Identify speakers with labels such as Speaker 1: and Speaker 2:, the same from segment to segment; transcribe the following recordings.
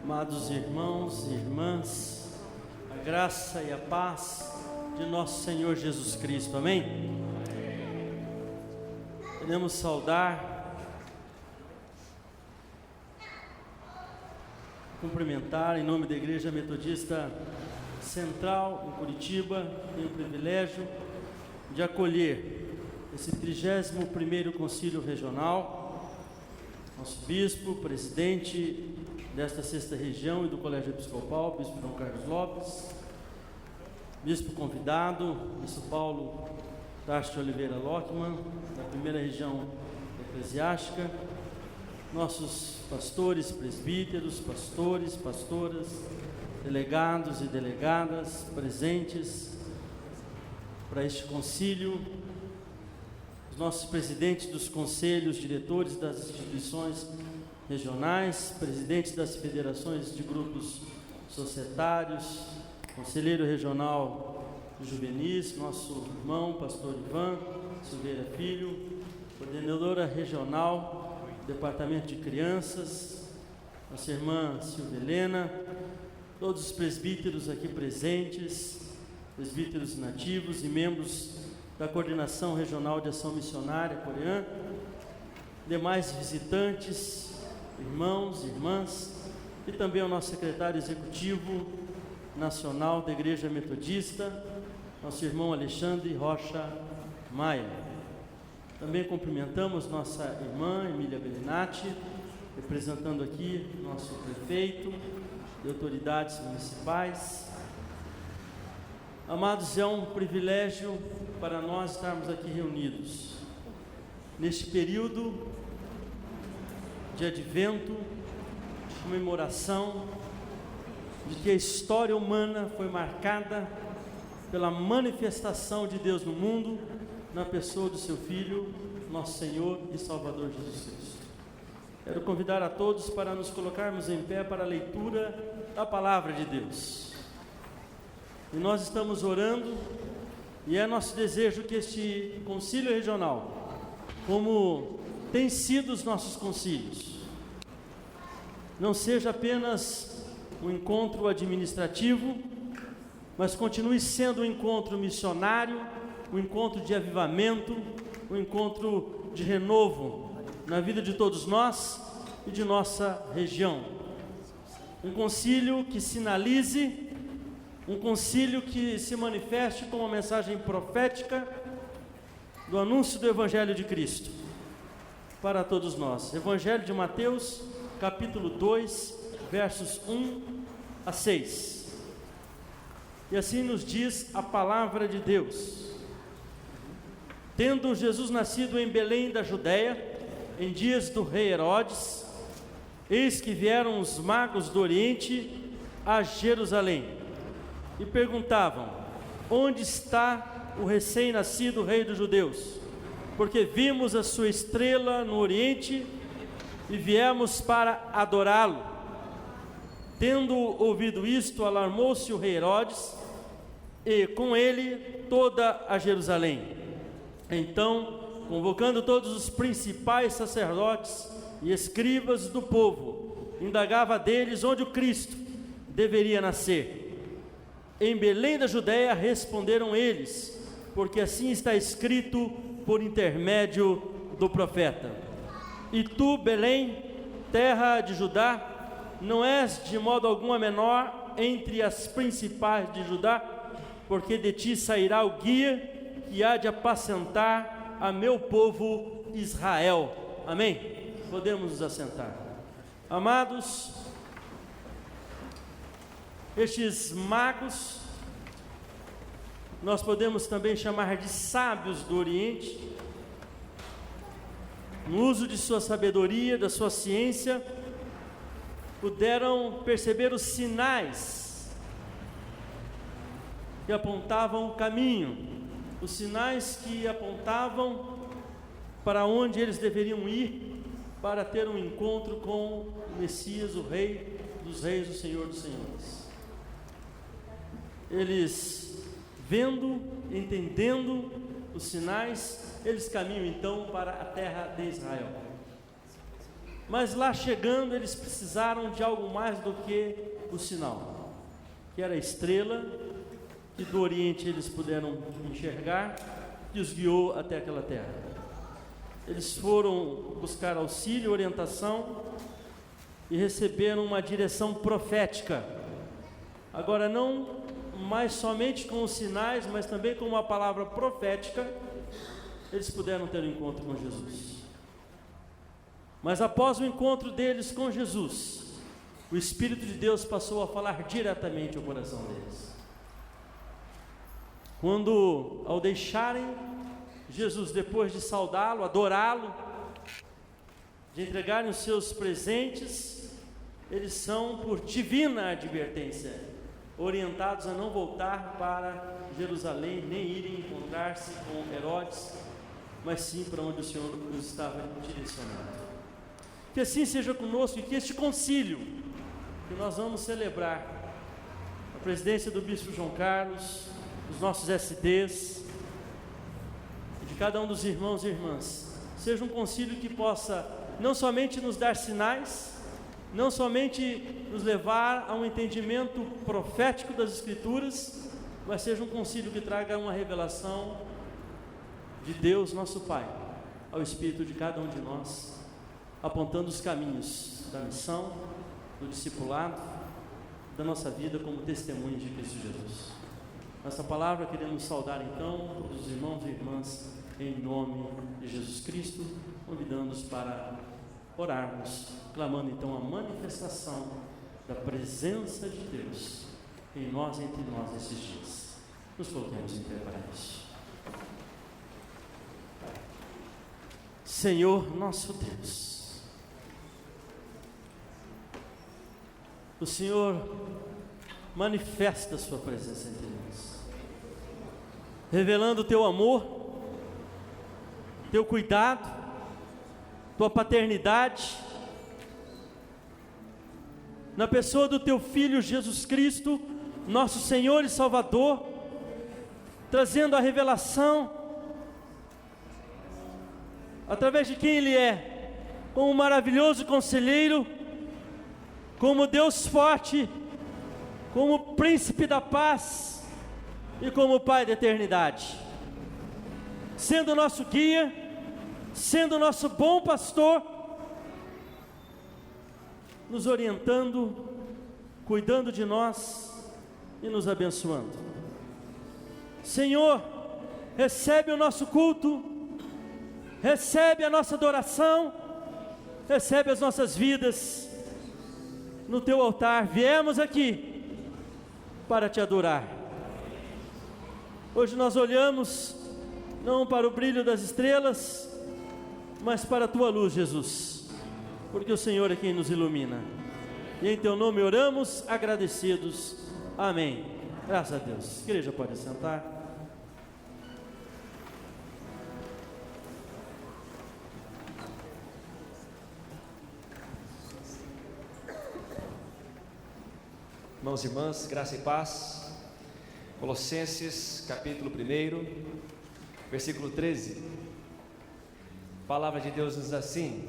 Speaker 1: Amados irmãos e irmãs, a graça e a paz de nosso Senhor Jesus Cristo, amém? Queremos saudar, cumprimentar em nome da Igreja Metodista Central em Curitiba. Tenho o privilégio de acolher esse 31º Concílio Regional, nosso bispo, presidente desta sexta região e do Colégio Episcopal, bispo Dom Carlos Lopes, bispo convidado, bispo Paulo Tarso de Oliveira Lockman, da primeira região eclesiástica, nossos pastores, presbíteros, pastores, pastoras, delegados e delegadas presentes para este concílio, os nossos presidentes dos conselhos, diretores das instituições regionais, presidentes das federações de grupos societários, conselheiro regional de juvenis, nosso irmão, pastor Ivan Silveira Filho, coordenadora regional, departamento de crianças, nossa irmã Silvia Helena, todos os presbíteros aqui presentes, presbíteros nativos e membros da Coordenação Regional de Ação Missionária Coreã, demais visitantes, irmãos e irmãs, e também o nosso secretário executivo nacional da Igreja Metodista, nosso irmão Alexandre Rocha Maia. Também cumprimentamos nossa irmã Emília Belinati, representando aqui nosso prefeito e autoridades municipais. Amados, é um privilégio para nós estarmos aqui reunidos neste período de advento, de comemoração de que a história humana foi marcada pela manifestação de Deus no mundo, na pessoa do seu Filho, nosso Senhor e Salvador Jesus Cristo. Quero convidar a todos para nos colocarmos em pé para a leitura da Palavra de Deus. E nós estamos orando, e é nosso desejo que este concílio regional, como tem sido os nossos concílios, não seja apenas um encontro administrativo, mas continue sendo um encontro missionário, um encontro de avivamento, um encontro de renovo na vida de todos nós e de nossa região. Um concílio que sinalize, um concílio que se manifeste com uma mensagem profética do anúncio do Evangelho de Cristo para todos nós. Evangelho de Mateus, capítulo 2, versos 1 a 6. E assim nos diz a palavra de Deus: Tendo Jesus nascido em Belém da Judéia, em dias do rei Herodes, eis que vieram os magos do Oriente a Jerusalém e perguntavam: onde está o recém-nascido rei dos judeus? Porque vimos a sua estrela no Oriente e viemos para adorá-lo. Tendo ouvido isto, alarmou-se o rei Herodes e com ele toda a Jerusalém. Então, convocando todos os principais sacerdotes e escribas do povo, indagava deles onde o Cristo deveria nascer. Em Belém da Judéia, responderam eles, porque assim está escrito por intermédio do profeta: E tu, Belém, terra de Judá, não és de modo algum a menor entre as principais de Judá, porque de ti sairá o guia que há de apacentar a meu povo Israel. Amém? Podemos nos assentar. Amados, estes magos, nós podemos também chamar de sábios do Oriente, no uso de sua sabedoria, da sua ciência, puderam perceber os sinais que apontavam o caminho, os sinais que apontavam para onde eles deveriam ir para ter um encontro com o Messias, o Rei dos Reis, o Senhor dos Senhores. Eles, vendo, entendendo os sinais, eles caminham então para a terra de Israel. Mas lá chegando, eles precisaram de algo mais do que o sinal, que era a estrela, que do Oriente eles puderam enxergar, que os guiou até aquela terra. Eles foram buscar auxílio, orientação e receberam uma direção profética. Agora, não mais somente com os sinais, mas também com uma palavra profética, eles puderam ter um encontro com Jesus. Mas após o encontro deles com Jesus, o Espírito de Deus passou a falar diretamente ao coração deles. Quando, ao deixarem Jesus, depois de saudá-lo, adorá-lo, de entregarem os seus presentes, eles são, por divina advertência, orientados a não voltar para Jerusalém, nem irem encontrar-se com Herodes, mas sim para onde o Senhor os estava direcionando. Que assim seja conosco e que este concílio que nós vamos celebrar, a presidência do Bispo João Carlos, os nossos SDs, de cada um dos irmãos e irmãs, seja um concílio que possa não somente nos dar sinais, não somente nos levar a um entendimento profético das Escrituras, mas seja um concílio que traga uma revelação de Deus, nosso Pai, ao Espírito de cada um de nós, apontando os caminhos da missão, do discipulado, da nossa vida como testemunhas de Cristo Jesus. Nessa palavra queremos saudar então todos os irmãos e irmãs em nome de Jesus Cristo, convidando-os para orarmos, clamando então a manifestação da presença de Deus em nós e entre nós nesses dias. Nos coloquemos em pé para isso. Senhor nosso Deus, o Senhor manifesta a sua presença entre nós, revelando o teu amor, teu cuidado, tua paternidade, na pessoa do teu Filho Jesus Cristo, nosso Senhor e Salvador, trazendo a revelação, através de quem Ele é, como maravilhoso conselheiro, como Deus forte, como príncipe da paz e como Pai da eternidade, sendo nosso guia, sendo nosso bom pastor, nos orientando, cuidando de nós e nos abençoando. Senhor, recebe o nosso culto, recebe a nossa adoração, recebe as nossas vidas no teu altar. Viemos aqui para te adorar. Hoje nós olhamos não para o brilho das estrelas, mas para a tua luz, Jesus, porque o Senhor é quem nos ilumina. E em teu nome oramos, agradecidos. Amém. Graças a Deus. A igreja pode sentar.
Speaker 2: Irmãos e irmãs, graça e paz. Colossenses capítulo 1, versículo 13. A palavra de Deus diz assim: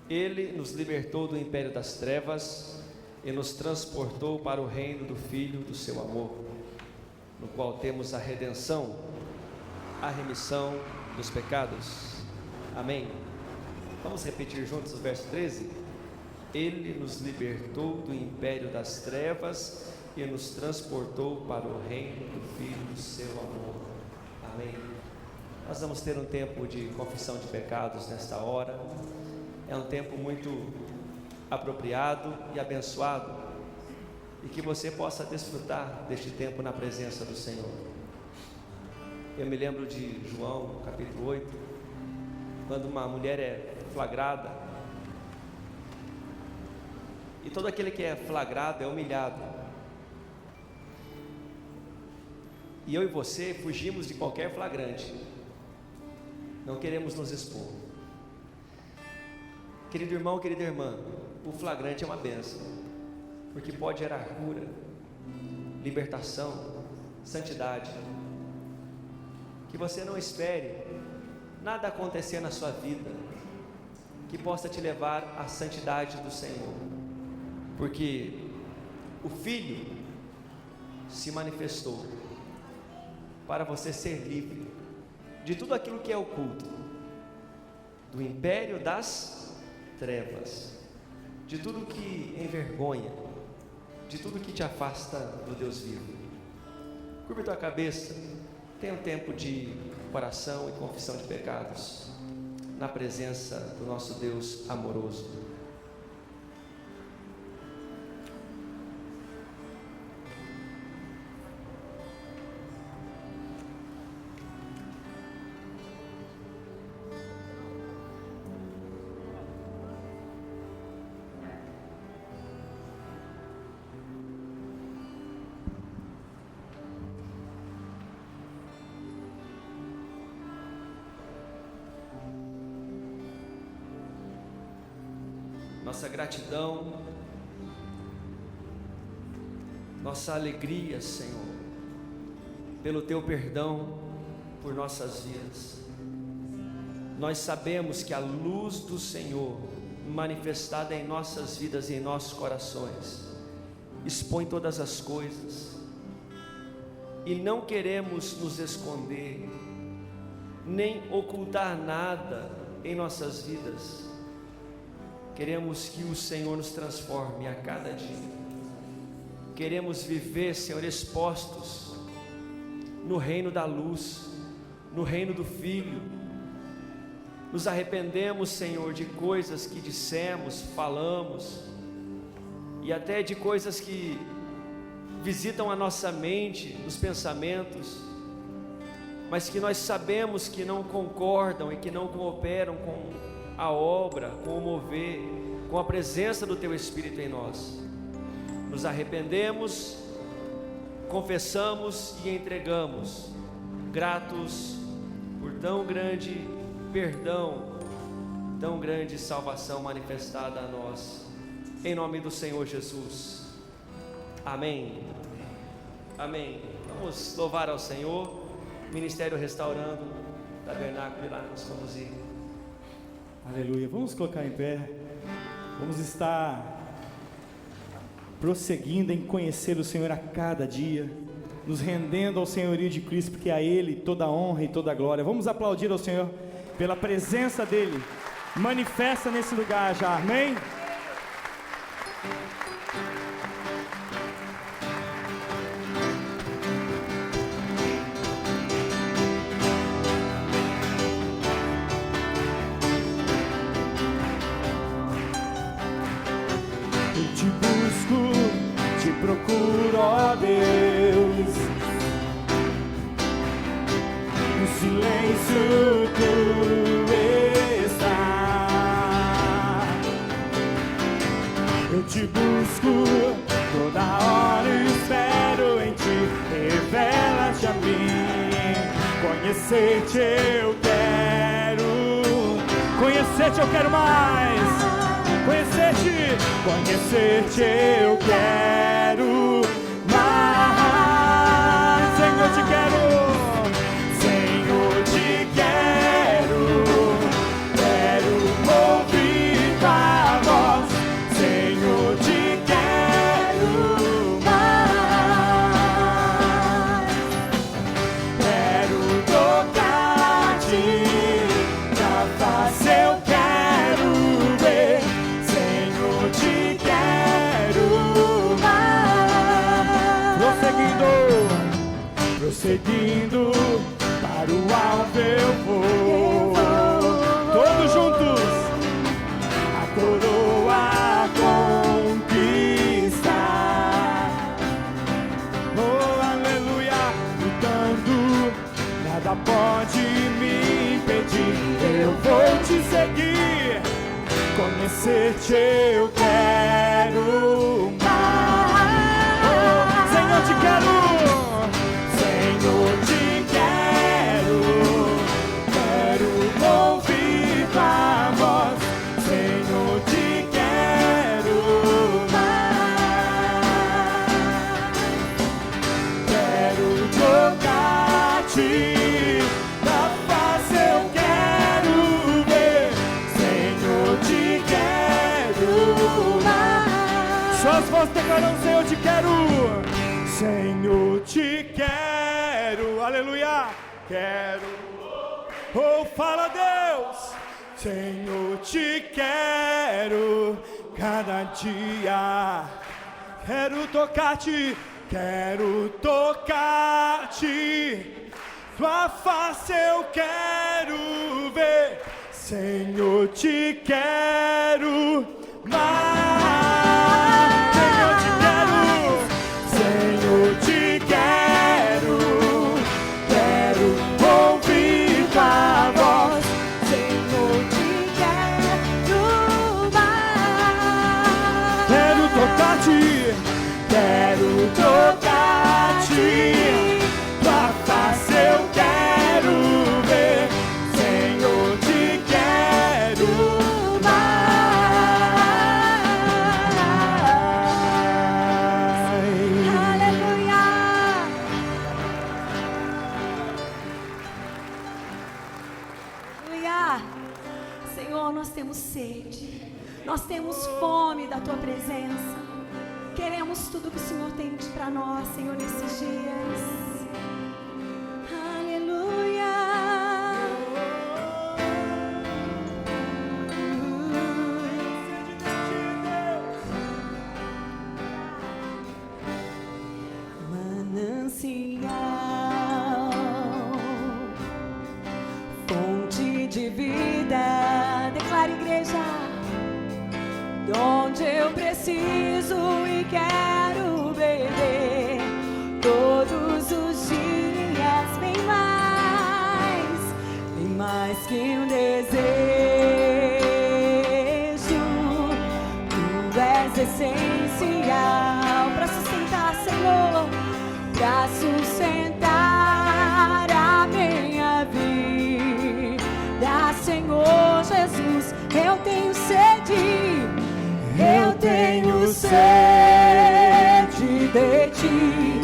Speaker 2: Ele nos libertou do império das trevas e nos transportou para o reino do Filho do seu amor, no qual temos a redenção, a remissão dos pecados. Amém. Vamos repetir juntos o verso 13? Ele nos libertou do império das trevas e nos transportou para o reino do Filho do seu amor. Amém. Nós vamos ter um tempo de confissão de pecados nesta hora. É um tempo muito apropriado e abençoado, e que você possa desfrutar deste tempo na presença do Senhor. Eu me lembro de João, capítulo 8, quando uma mulher é flagrada, e todo aquele que é flagrado é humilhado. E eu e você fugimos de qualquer flagrante, não queremos nos expor. Querido irmão, querida irmã, o flagrante é uma bênção, porque pode gerar cura, libertação, santidade. Que você não espere nada acontecer na sua vida que possa te levar à santidade do Senhor, porque o Filho se manifestou para você ser livre de tudo aquilo que é oculto, do império das trevas, de tudo que envergonha, de tudo que te afasta do Deus vivo. Curva tua cabeça, tenha um tempo de oração e confissão de pecados na presença do nosso Deus amoroso. Nossa gratidão, nossa alegria, Senhor, pelo Teu perdão por nossas vidas. Nós sabemos que a luz do Senhor, manifestada em nossas vidas e em nossos corações, expõe todas as coisas, e não queremos nos esconder, nem ocultar nada em nossas vidas. Queremos que o Senhor nos transforme a cada dia. Queremos viver, Senhor, expostos no reino da luz, no reino do Filho. Nos arrependemos, Senhor, de coisas que dissemos, falamos, e até de coisas que visitam a nossa mente, os pensamentos, mas que nós sabemos que não concordam e que não cooperam com a obra, com o mover, com a presença do Teu Espírito em nós. Nos arrependemos, confessamos e entregamos, gratos por tão grande perdão, tão grande salvação manifestada a nós, em nome do Senhor Jesus. Amém. Amém. Vamos louvar ao Senhor. Ministério Restaurando, Tabernáculo irá nos conduzir.
Speaker 3: Aleluia, vamos colocar em pé, vamos estar prosseguindo em conhecer o Senhor a cada dia, nos rendendo ao senhorio de Cristo, porque a Ele toda a honra e toda a glória. Vamos aplaudir ao Senhor pela presença dEle, manifesta nesse lugar já, amém?
Speaker 4: Procuro, ó Deus, no silêncio Tu está. Eu te busco toda hora, espero em Ti, revela-te a mim. Conhecer-te eu quero, conhecer-te eu quero mais. Conhecer-te eu quero mais. Senhor, te quero, Senhor, te quero. Quero ouvir tua voz, Senhor, te quero mais. Quero tocar-te, tua face eu quero ver. Senhor, te
Speaker 3: seguindo, para o alvo eu vou. Todos juntos, a coroa conquistar. Oh, aleluia, lutando, nada pode me impedir. Eu vou te seguir, conhecer-te eu quero mais. Oh, Senhor, te quero. Senhor, te quero. Quero ouvir tua voz. Senhor, te quero mais. Quero tocar-te. Da face eu quero ver. Senhor, te quero mais. Suas vozes declaram, Senhor, te quero. Senhor, te quero, aleluia, quero, oh, fala Deus, Senhor, te quero, cada dia, quero tocar-te, tua face eu quero ver, Senhor, te quero mais. Senhor, te quero, quero ouvir tua voz.
Speaker 4: Senhor, te quero mais.
Speaker 3: Quero tocar-te, tua face eu quero ver. Senhor, te quero
Speaker 4: sede, nós temos fome da Tua presença. Queremos tudo que o Senhor tem para nós, Senhor, nesses dias. Aleluia. Manancial, fonte de vida, declara, igreja, onde eu preciso e quero beber todos os dias, bem mais que um desejo. Tu és essencial para sustentar, Senhor, para sustentar a minha vida, Senhor Jesus. Eu tenho sede, eu tenho sede de Ti,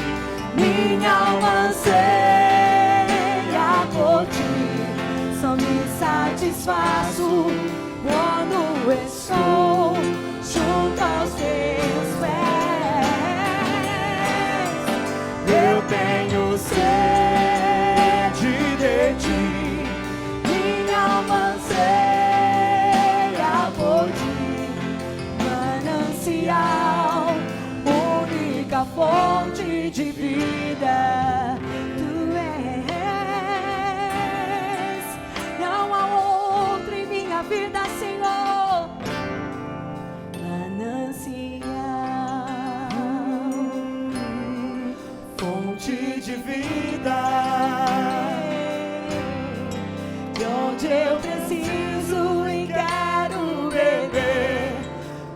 Speaker 4: minha alma anseia por Ti, só me satisfaço quando estou junto aos Teus pés. Eu tenho sede de Ti, minha alma anseia por Ti, manancial, única fonte de vida. Tu és, não há outro em minha vida, Senhor. Manancial,
Speaker 3: fonte de vida,
Speaker 4: de onde eu preciso e quero beber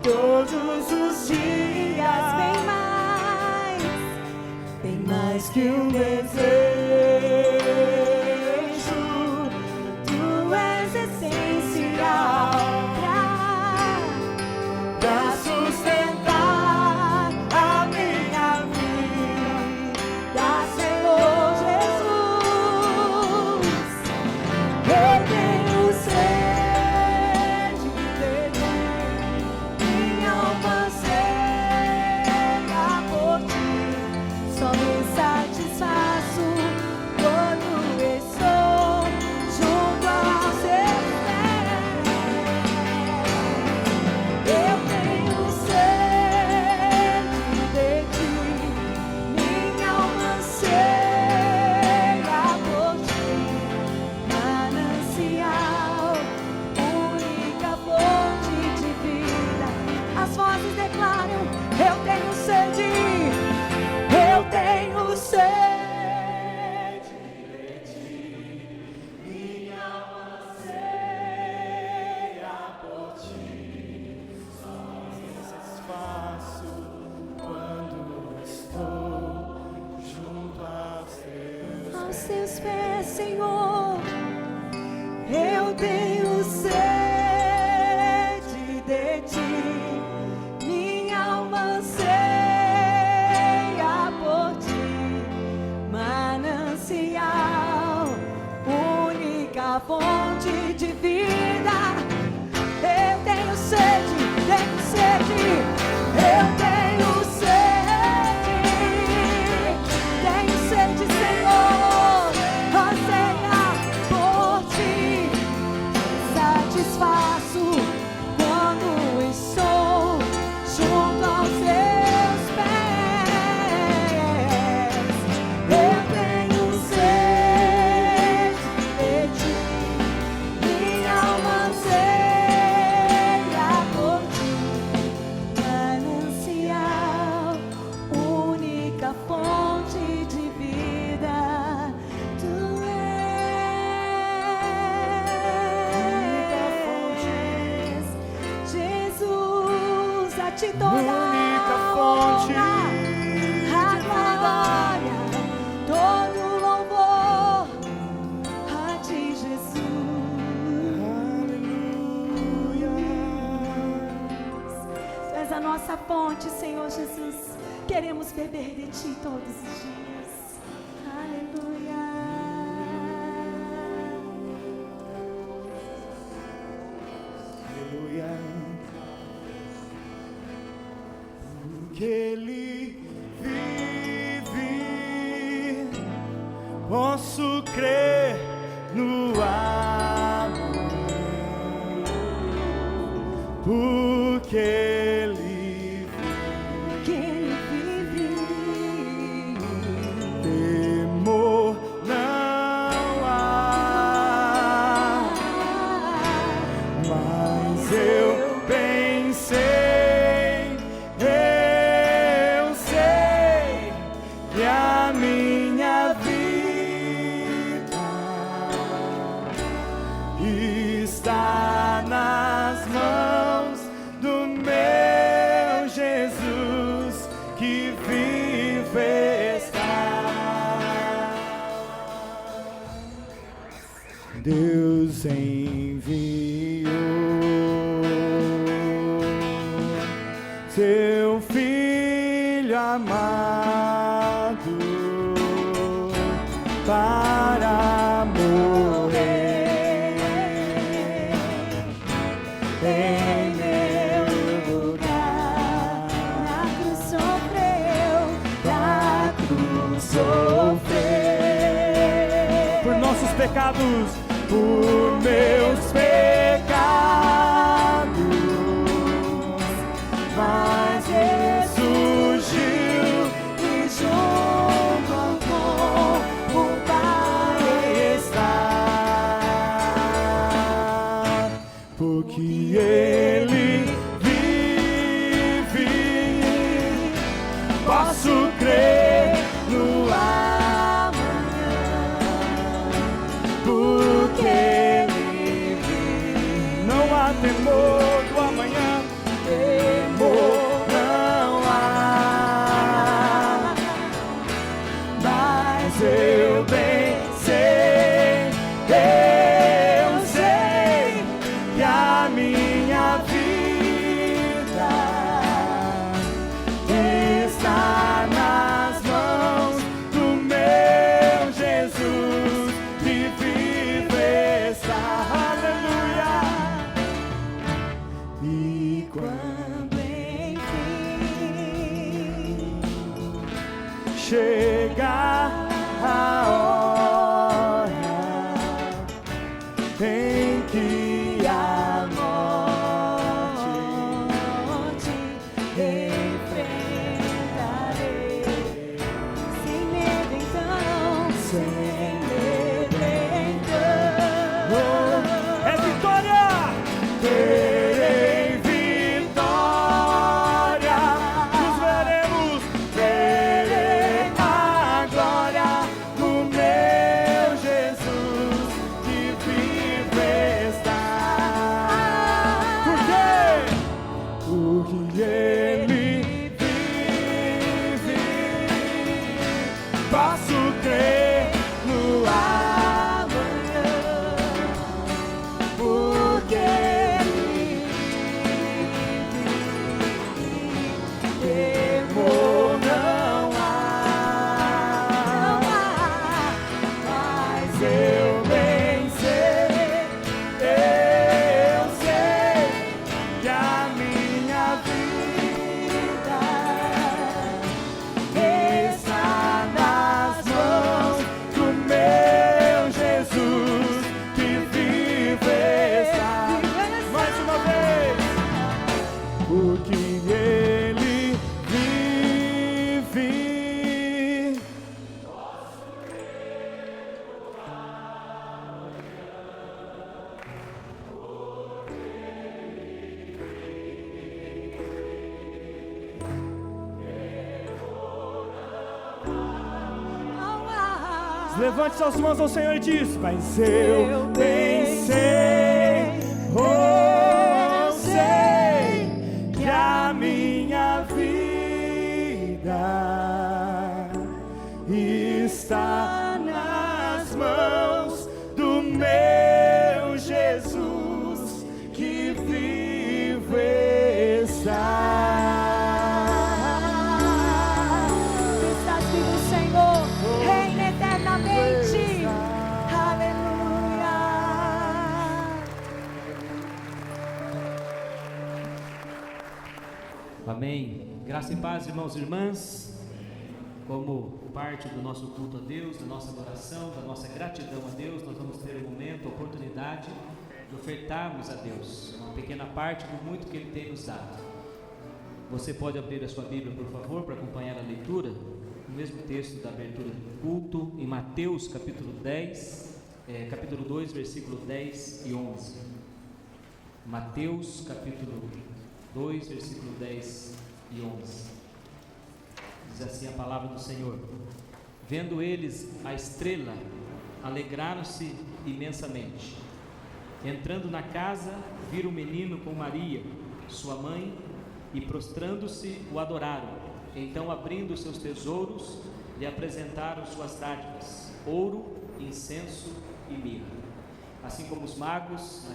Speaker 4: todos os dias, bem mais que um desejo. Tu és essencial pra sustentar a minha vida, Senhor Jesus. Eu tenho sede de Ti, minha alma anseia por Ti, só me satisfaço Senhor. Eu tenho sede de ti, minha alma anseia por ti, manancial, única fonte de vida. Eu tenho sede, eu tenho sede, Senhor, anseia por ti, satisfaço quando estou junto aos teus pés. Eu tenho sede de ti, minha alma anseia por ti, manancial, única fonte de vida. Tu és Jesus, a ti toda
Speaker 3: Única
Speaker 4: a
Speaker 3: fonte
Speaker 4: honra, a glória, todo louvor a ti, Jesus.
Speaker 3: Aleluia.
Speaker 4: Tu és a nossa fonte, Senhor Jesus. Queremos beber de ti todos os dias. Aleluia.
Speaker 3: Aleluia. Que Ele vive, posso crer no amor, porque Ele
Speaker 4: Que ele vive.
Speaker 3: temor não há, mas eu bem sei, eu sei que a minha vida está nas mãos do meu Jesus que vive está. Deus enviou seu Filho amado para morrer em meu lugar.
Speaker 4: Na cruz sofreu, na cruz sofreu.
Speaker 3: Por nossos pecados, por meus pecados, mas ressurgiu
Speaker 4: E junto com o Pai
Speaker 3: está, porque Ele vive, posso crer no amanhã, porque Ele vive. Não há temor do amanhã, temor não há, mas eu bem sei, eu sei que a minha vida está nas mãos do meu Jesus que vive está. Aleluia. E
Speaker 4: quando enfim
Speaker 3: chegar a hora em que a
Speaker 4: morte enfrentarei, sem medo então, sem medo então.
Speaker 3: é vitória! Terei vitória, nos veremos, verei a glória do meu Jesus que vive está. Por quê? Porque Ele vive, posso crer no ar. Levante suas mãos ao Senhor e diz: mas eu bem sei, oh, sei que a minha vida está nas mãos do meu Jesus, que vivo está.
Speaker 4: Tu estás vivo, Senhor, reina eternamente. Aleluia.
Speaker 5: Amém. Graça e paz, irmãos e irmãs. Como parte do nosso culto a Deus, da nossa adoração, da nossa gratidão a Deus, nós vamos ter um momento, a oportunidade de ofertarmos a Deus uma pequena parte do muito que Ele tem nos dado. Você pode abrir a sua Bíblia, por favor, para acompanhar a leitura, o mesmo texto da abertura do culto, em Mateus capítulo 2, versículo 10 e 11. Mateus capítulo 2, versículo 10 e 11. Diz assim a palavra do Senhor: vendo eles a estrela, alegraram-se imensamente. Entrando na casa, viram o menino com Maria, sua mãe, e prostrando-se, o adoraram. Então, abrindo seus tesouros, lhe apresentaram suas dádivas, ouro, incenso e mirra. Assim como os magos,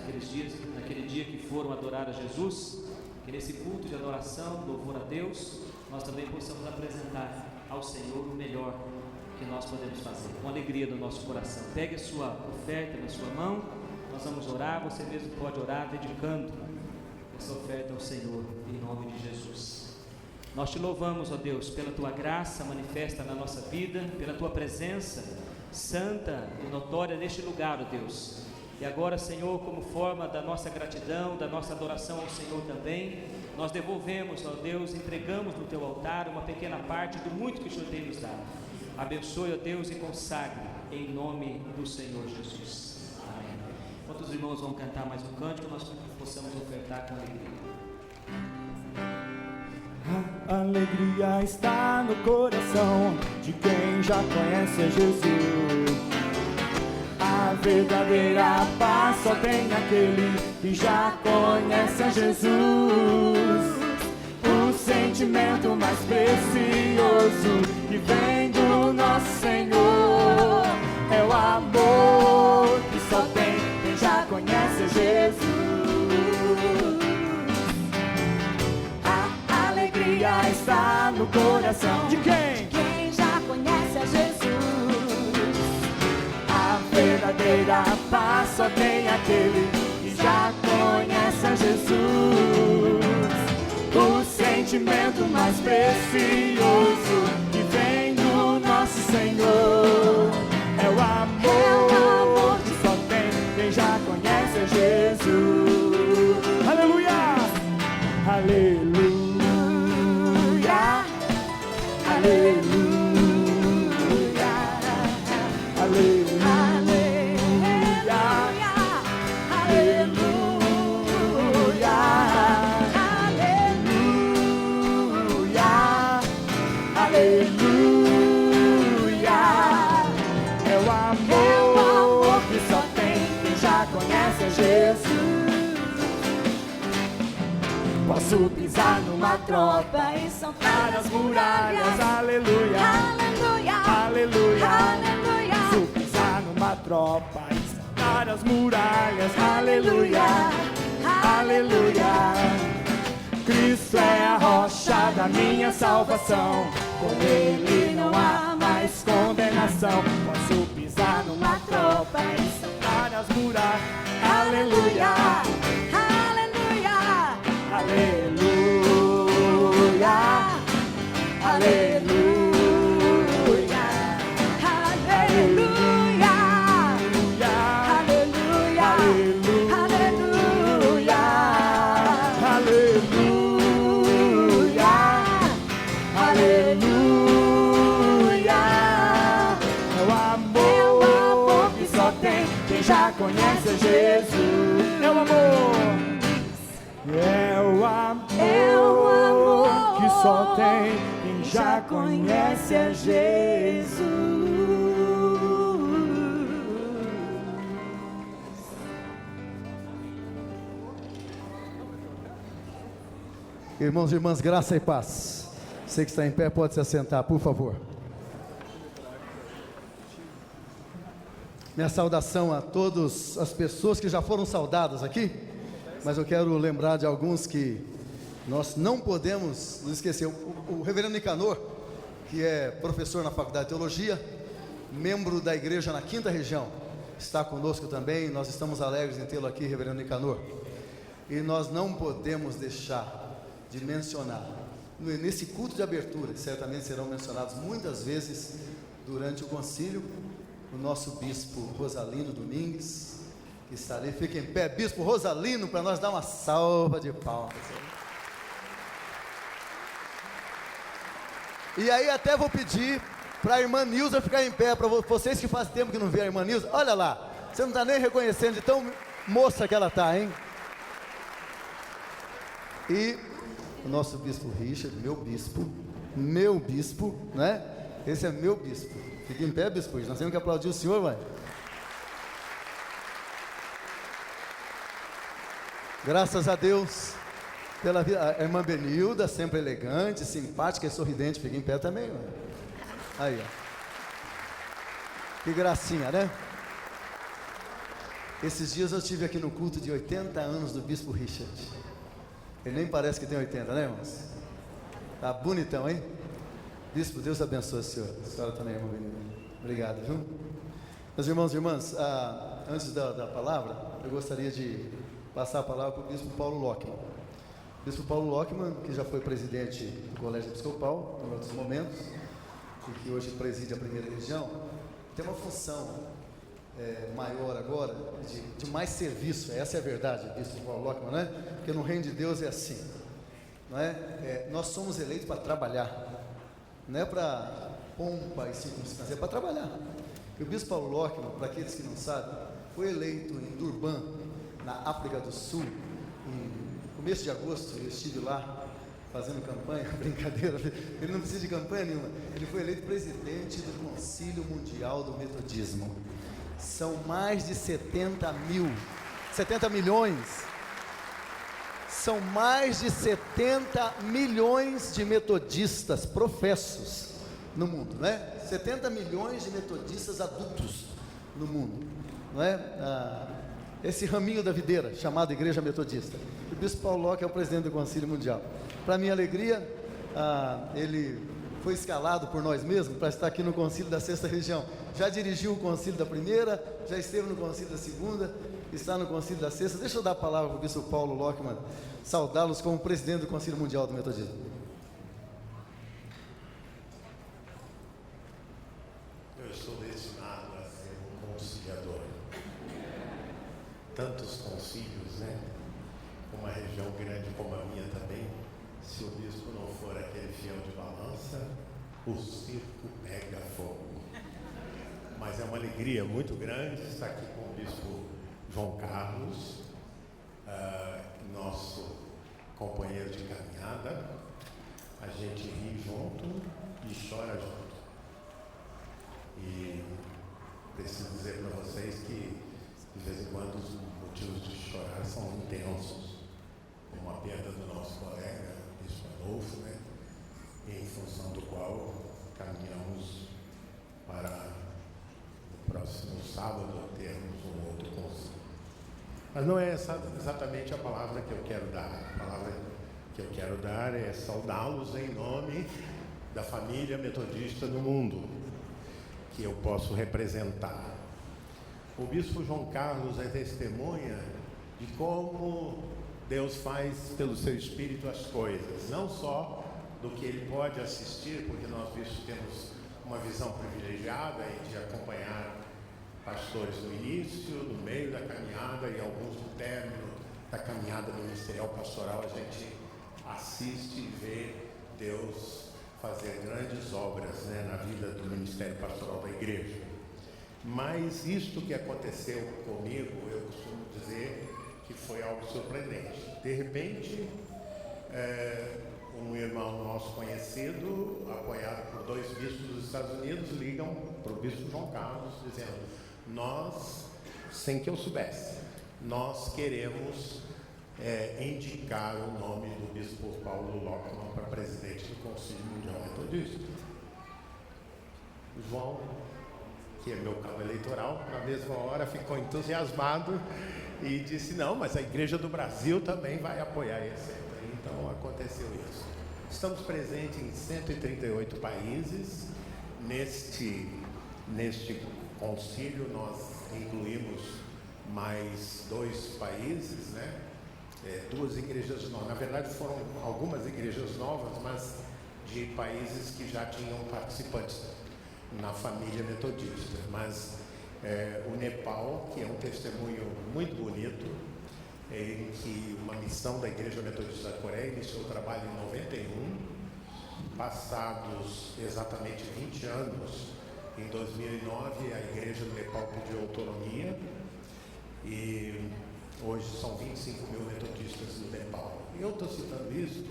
Speaker 5: naquele dia que foram adorar a Jesus, que nesse culto de adoração, louvor a Deus, nós também possamos apresentar ao Senhor o melhor que nós podemos fazer, com alegria do nosso coração. Pegue a sua oferta na sua mão, nós vamos orar, você mesmo pode orar dedicando essa oferta ao Senhor, em nome de Jesus. Nós te louvamos, ó Deus, pela tua graça manifesta na nossa vida, pela tua presença santa e notória neste lugar, ó Deus. E agora, Senhor, como forma da nossa gratidão, da nossa adoração ao Senhor também, nós devolvemos, ó Deus, entregamos no teu altar uma pequena parte do muito que o Senhor tem nos dado. Abençoe, ó Deus, e consagre em nome do Senhor Jesus. Amém. Enquanto os irmãos vão cantar mais um cântico, nós possamos ofertar com alegria.
Speaker 3: A alegria está no coração de quem já conhece a Jesus. A verdadeira paz só tem aquele que já conhece a Jesus. O sentimento mais precioso que vem do nosso Senhor é o amor que só tem quem já conhece a Jesus. A alegria está no coração de quem?
Speaker 4: Quem já conhece a Jesus.
Speaker 3: Verdadeira paz só tem aquele que já conhece a Jesus. O sentimento mais precioso que vem do nosso Senhor é o amor que só tem quem já conhece a Jesus. Aleluia! Aleluia! Aleluia! Aleluia! Posso pisar numa tropa e saltar as muralhas. Aleluia,
Speaker 4: Aleluia,
Speaker 3: aleluia,
Speaker 4: aleluia.
Speaker 3: Posso pisar numa tropa e saltar as muralhas. Aleluia, aleluia. Cristo é a rocha da minha salvação. Com Ele não há mais condenação. Posso pisar numa tropa e saltar as muralhas. Aleluia, aleluia, aleluia,
Speaker 4: Aleluia, aleluia, aleluia,
Speaker 3: aleluia, aleluia. É o amor que só tem quem já conhece a Jesus. É o amor. É o amor que só tem quem já conhece a Jesus.
Speaker 6: Irmãos e irmãs, graça e paz. Você que está em pé pode se assentar, por favor. Minha saudação a todas as pessoas que já foram saudadas aqui, mas eu quero lembrar de alguns que nós não podemos nos esquecer. O reverendo Nicanor, que é professor na Faculdade de Teologia, membro da igreja na 5ª região, está conosco também. Nós estamos alegres em tê-lo aqui, reverendo Nicanor. E nós não podemos deixar de mencionar, nesse culto de abertura, que certamente serão mencionados muitas vezes durante o concílio, o nosso bispo Rosalino Domingues, que está ali. Fica em pé, bispo Rosalino, para nós dar uma salva de palmas. E aí até vou pedir para a irmã Nilza ficar em pé, para vocês que faz tempo que não vê a irmã Nilza. Olha lá, você não está nem reconhecendo de tão moça que ela está, hein? E o nosso bispo Richard, meu bispo, né? Esse é meu bispo. Fica em pé, bispo. Nós temos que aplaudir o senhor, vai. Graças a Deus pela vida. A irmã Benilda, sempre elegante, simpática e sorridente. Fica em pé também, vai. Aí, ó. Que gracinha, né? Esses dias eu estive aqui no culto de 80 anos do bispo Richard. Ele nem parece que tem 80, né, irmãos? Tá bonitão, hein? Bispo, Deus abençoe a senhora. A senhora também, irmã Benilda. Obrigado, viu? Meus irmãos e irmãs, antes da palavra, eu gostaria de passar a palavra para o bispo Paulo Lockman. O bispo Paulo Lockman, que já foi presidente do Colégio Episcopal em outros momentos, e que hoje preside a 1ª região, tem uma função maior agora, de mais serviço. Essa é a verdade, bispo Paulo Lockman, né? Porque no reino de Deus é assim, não é? Nós somos eleitos para trabalhar, não é para pompa e circunstância, é para trabalhar. E o bispo Paulo Lockman, para aqueles que não sabem, foi eleito em Durban, na África do Sul, em começo de agosto. Eu estive lá fazendo campanha, brincadeira, ele não precisa de campanha nenhuma. Ele foi eleito presidente do Concílio Mundial do Metodismo. São mais de 70 milhões, são mais de 70 milhões de metodistas professos no mundo, né? 70 milhões de metodistas adultos no mundo, não é? Esse raminho da videira, chamado Igreja Metodista. O bispo Paulo Lockman é o presidente do Concílio Mundial. Para minha alegria, ele foi escalado por nós mesmos para estar aqui no concílio da 6ª região. Já dirigiu o concílio da 1ª, já esteve no concílio da 2ª, está no concílio da 6ª. Deixa eu dar a palavra para o bispo Paulo Lockman, saudá-los como presidente do Concílio Mundial do Metodismo.
Speaker 7: Eu estou destinado a ser um conciliador. Tantos concílios, né? Uma região grande como a minha também. Se o bispo não for aquele fiel de balança, o circo pega fogo. Mas é uma alegria muito grande estar aqui com o bispo João Carlos, nosso companheiro de caminhada. A gente ri junto e chora junto. E preciso dizer para vocês que, de vez em quando, os motivos de chorar são intensos. Como a perda do nosso colega, bispo Adolfo, né? Em função do qual caminhamos para o próximo sábado termos um outro concílio. Mas não é exatamente a palavra que eu quero dar. A palavra que eu quero dar é saudá-los em nome da família metodista no mundo, que eu posso representar. O bispo João Carlos é testemunha de como Deus faz pelo seu Espírito as coisas, não só do que ele pode assistir, porque nós bispos temos uma visão privilegiada de acompanhar pastores no início, no meio da caminhada e alguns no término da caminhada ministerial pastoral. A gente assiste e vê Deus fazer grandes obras, né, na vida do ministério pastoral da igreja. Mas isto que aconteceu comigo, eu costumo dizer que foi algo surpreendente. De repente, um irmão nosso conhecido, apoiado por 2 bispos dos Estados Unidos, ligam para o bispo João Carlos dizendo: nós, sem que eu soubesse, nós queremos indicar o nome do bispo Paulo Lockman para presidente do Conselho Mundial Metodista. O João, que é meu cabo eleitoral, na mesma hora ficou entusiasmado e disse, não, mas a Igreja do Brasil também vai apoiar esse. Então aconteceu isso. Estamos presentes em 138 países. Neste concílio nós incluímos mais 2 países, né? 2 igrejas novas. Na verdade foram algumas igrejas novas, mas de países que já tinham participantes na família metodista. Mas o Nepal, que é um testemunho muito bonito, em que uma missão da Igreja Metodista da Coreia iniciou o trabalho em 91, passados exatamente 20 anos, em 2009 a Igreja do Nepal pediu autonomia e hoje são 25 mil metodistas no Nepal. E eu estou citando isso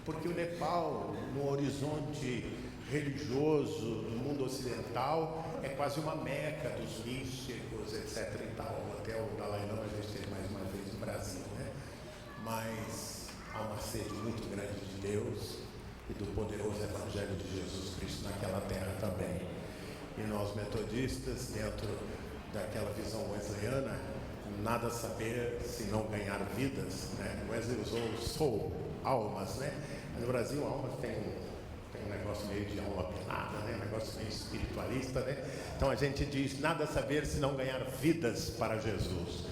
Speaker 7: porque o Nepal, no horizonte religioso do mundo ocidental, é quase uma meca dos místicos, etc. e tal. Até o Dalai Lama já esteve mais uma vez no Brasil, né? Mas há uma sede muito grande de Deus e do poderoso Evangelho de Jesus Cristo naquela terra também. E nós metodistas, dentro daquela visão wesleyana, nada saber se não ganhar vidas, né? Wesley usou soul, almas, né? No Brasil, almas tem um negócio meio de alma penada, né? Um negócio meio espiritualista, né? Então a gente diz, nada saber se não ganhar vidas para Jesus.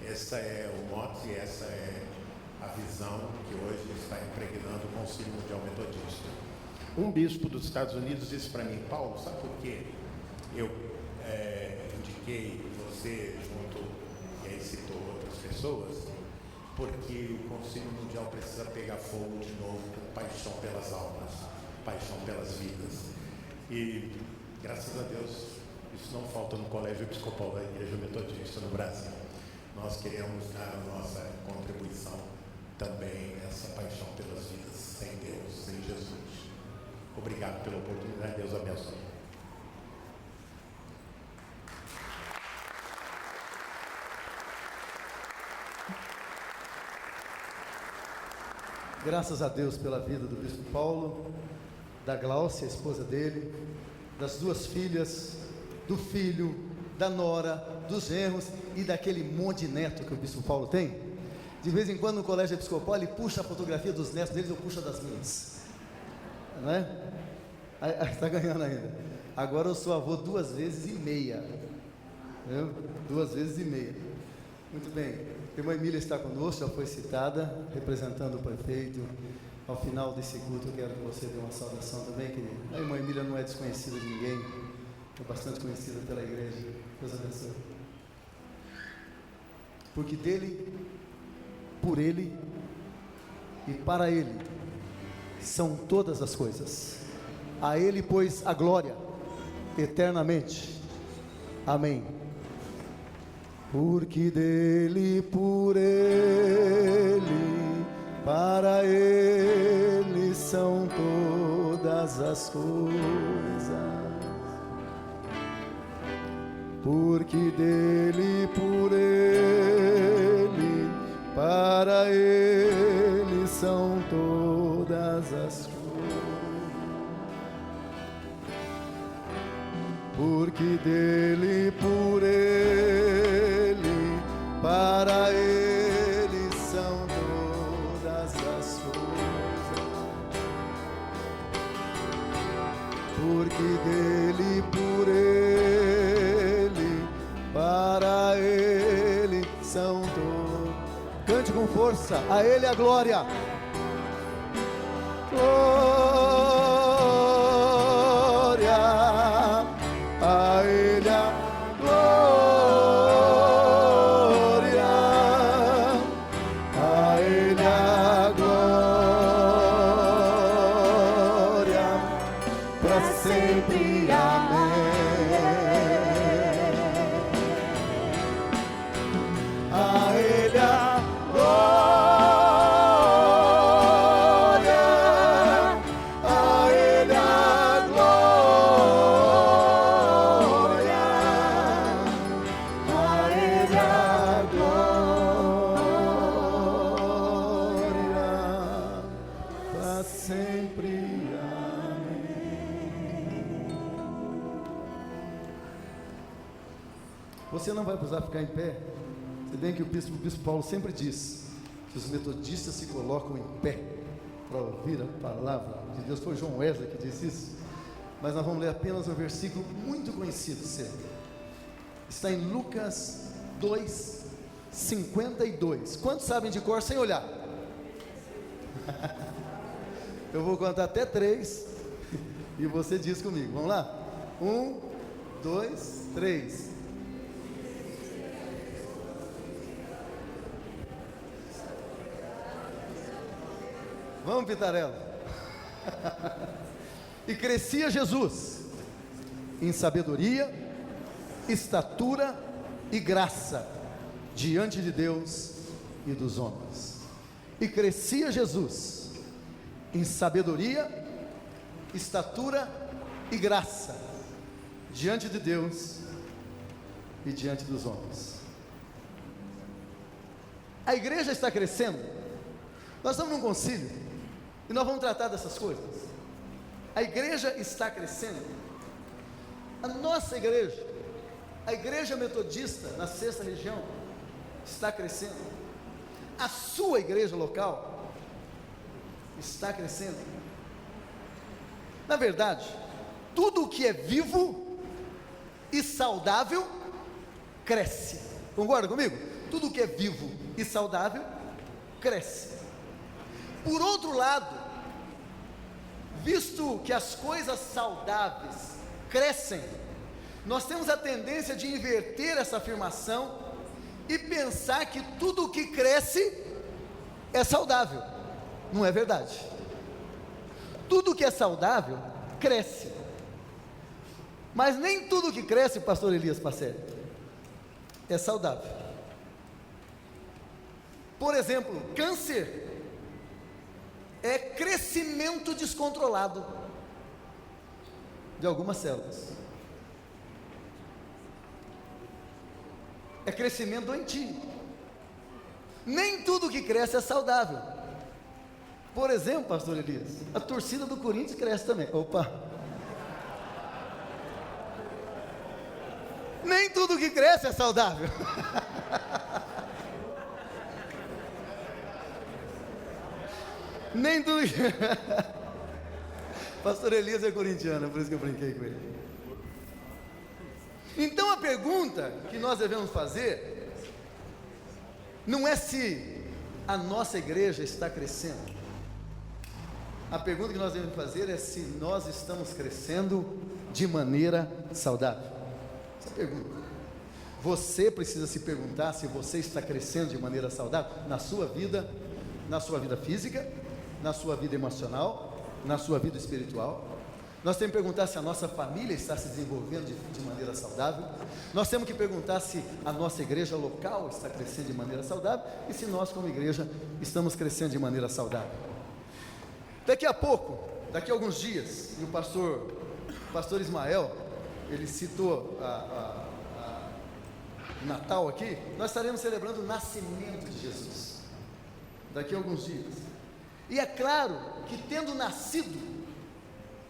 Speaker 7: Esse é o mote e essa é a visão que hoje está impregnando o Concílio Mundial Metodista. Um bispo dos Estados Unidos disse para mim, Paulo, sabe por quê? Eu indiquei você junto, e aí citou outras pessoas, porque o Concílio Mundial precisa pegar fogo de novo com paixão pelas almas, paixão pelas vidas. E, graças a Deus, isso não falta no Colégio Episcopal da Igreja Metodista no Brasil. Nós queremos dar a nossa contribuição também nessa paixão pelas vidas, sem Deus, sem Jesus. Obrigado pela oportunidade, Deus abençoe.
Speaker 6: Graças a Deus pela vida do bispo Paulo, da Gláucia, a esposa dele, das 2 filhas, do filho, da nora, dos genros e daquele monte de neto que o bispo Paulo tem. De vez em quando no colégio episcopal ele puxa a fotografia dos netos deles, eu puxo a das minhas, não é? Está ganhando ainda. Agora eu sou avô 2 vezes e meia, viu? 2 vezes e meia. Muito bem. A irmã Emília está conosco, já foi citada, representando o prefeito. Ao final desse culto eu quero que você dê uma saudação também, querido. A irmã Emília não é desconhecida de ninguém, é bastante conhecida pela igreja. Deus abençoe. Porque dele, por ele e para ele são todas as coisas. A ele, pois, a glória eternamente. Amém. Porque dele, por ele, para ele são todas as coisas. Porque dele, por ele, para ele são todas as coisas. Porque dele, por ele, para ele são todas as coisas. Porque dele, por ele, para ele são todas. Cante com força, a ele a glória. Glória, a ele a glória, a ele a glória, para sempre, amém. A ele a glória, Você não vai precisar ficar em pé. Se bem que o bispo Paulo sempre diz que os metodistas se colocam em pé para ouvir a palavra de Deus. Foi João Wesley que disse isso. Mas nós vamos ler apenas um versículo muito conhecido sempre. Está em Lucas 2:52. Quantos sabem de cor sem olhar? Eu vou contar até 3 e você diz comigo. Vamos lá? 1, 2, 3. Vamos, Pitarela. E crescia Jesus em sabedoria, estatura e graça diante de Deus e dos homens. E crescia Jesus em sabedoria, estatura e graça diante de Deus e diante dos homens. A igreja está crescendo. Nós estamos num concílio e nós vamos tratar dessas coisas. A igreja está crescendo. A nossa igreja, a igreja metodista na 6ª região, está crescendo. A sua igreja local está crescendo. Na verdade, tudo o que é vivo e saudável cresce. Concorda comigo? Tudo o que é vivo e saudável cresce. Por outro lado, visto que as coisas saudáveis crescem, nós temos a tendência de inverter essa afirmação e pensar que tudo o que cresce é saudável. Não é verdade. Tudo que é saudável cresce, mas nem tudo que cresce, pastor Elias Pacelli, é saudável. Por exemplo, câncer é crescimento descontrolado de algumas células. É crescimento doentio. Nem tudo que cresce é saudável. Por exemplo, pastor Elias, a torcida do Corinthians cresce também. Opa! Nem tudo que cresce é saudável. Nem tudo que... Pastor Elias é corintiano, por isso que eu brinquei com ele. Então a pergunta que nós devemos fazer não é se a nossa igreja está crescendo. A pergunta que nós devemos fazer é se nós estamos crescendo de maneira saudável. Essa é a pergunta. Você precisa se perguntar se você está crescendo de maneira saudável na sua vida física, na sua vida emocional, na sua vida espiritual. Nós temos que perguntar se a nossa família está se desenvolvendo de maneira saudável. Nós temos que perguntar se a nossa igreja local está crescendo de maneira saudável e se nós como igreja estamos crescendo de maneira saudável. Daqui a pouco, daqui a alguns dias, e o pastor Ismael, ele citou o Natal aqui, nós estaremos celebrando o nascimento de Jesus, daqui a alguns dias. E é claro que tendo nascido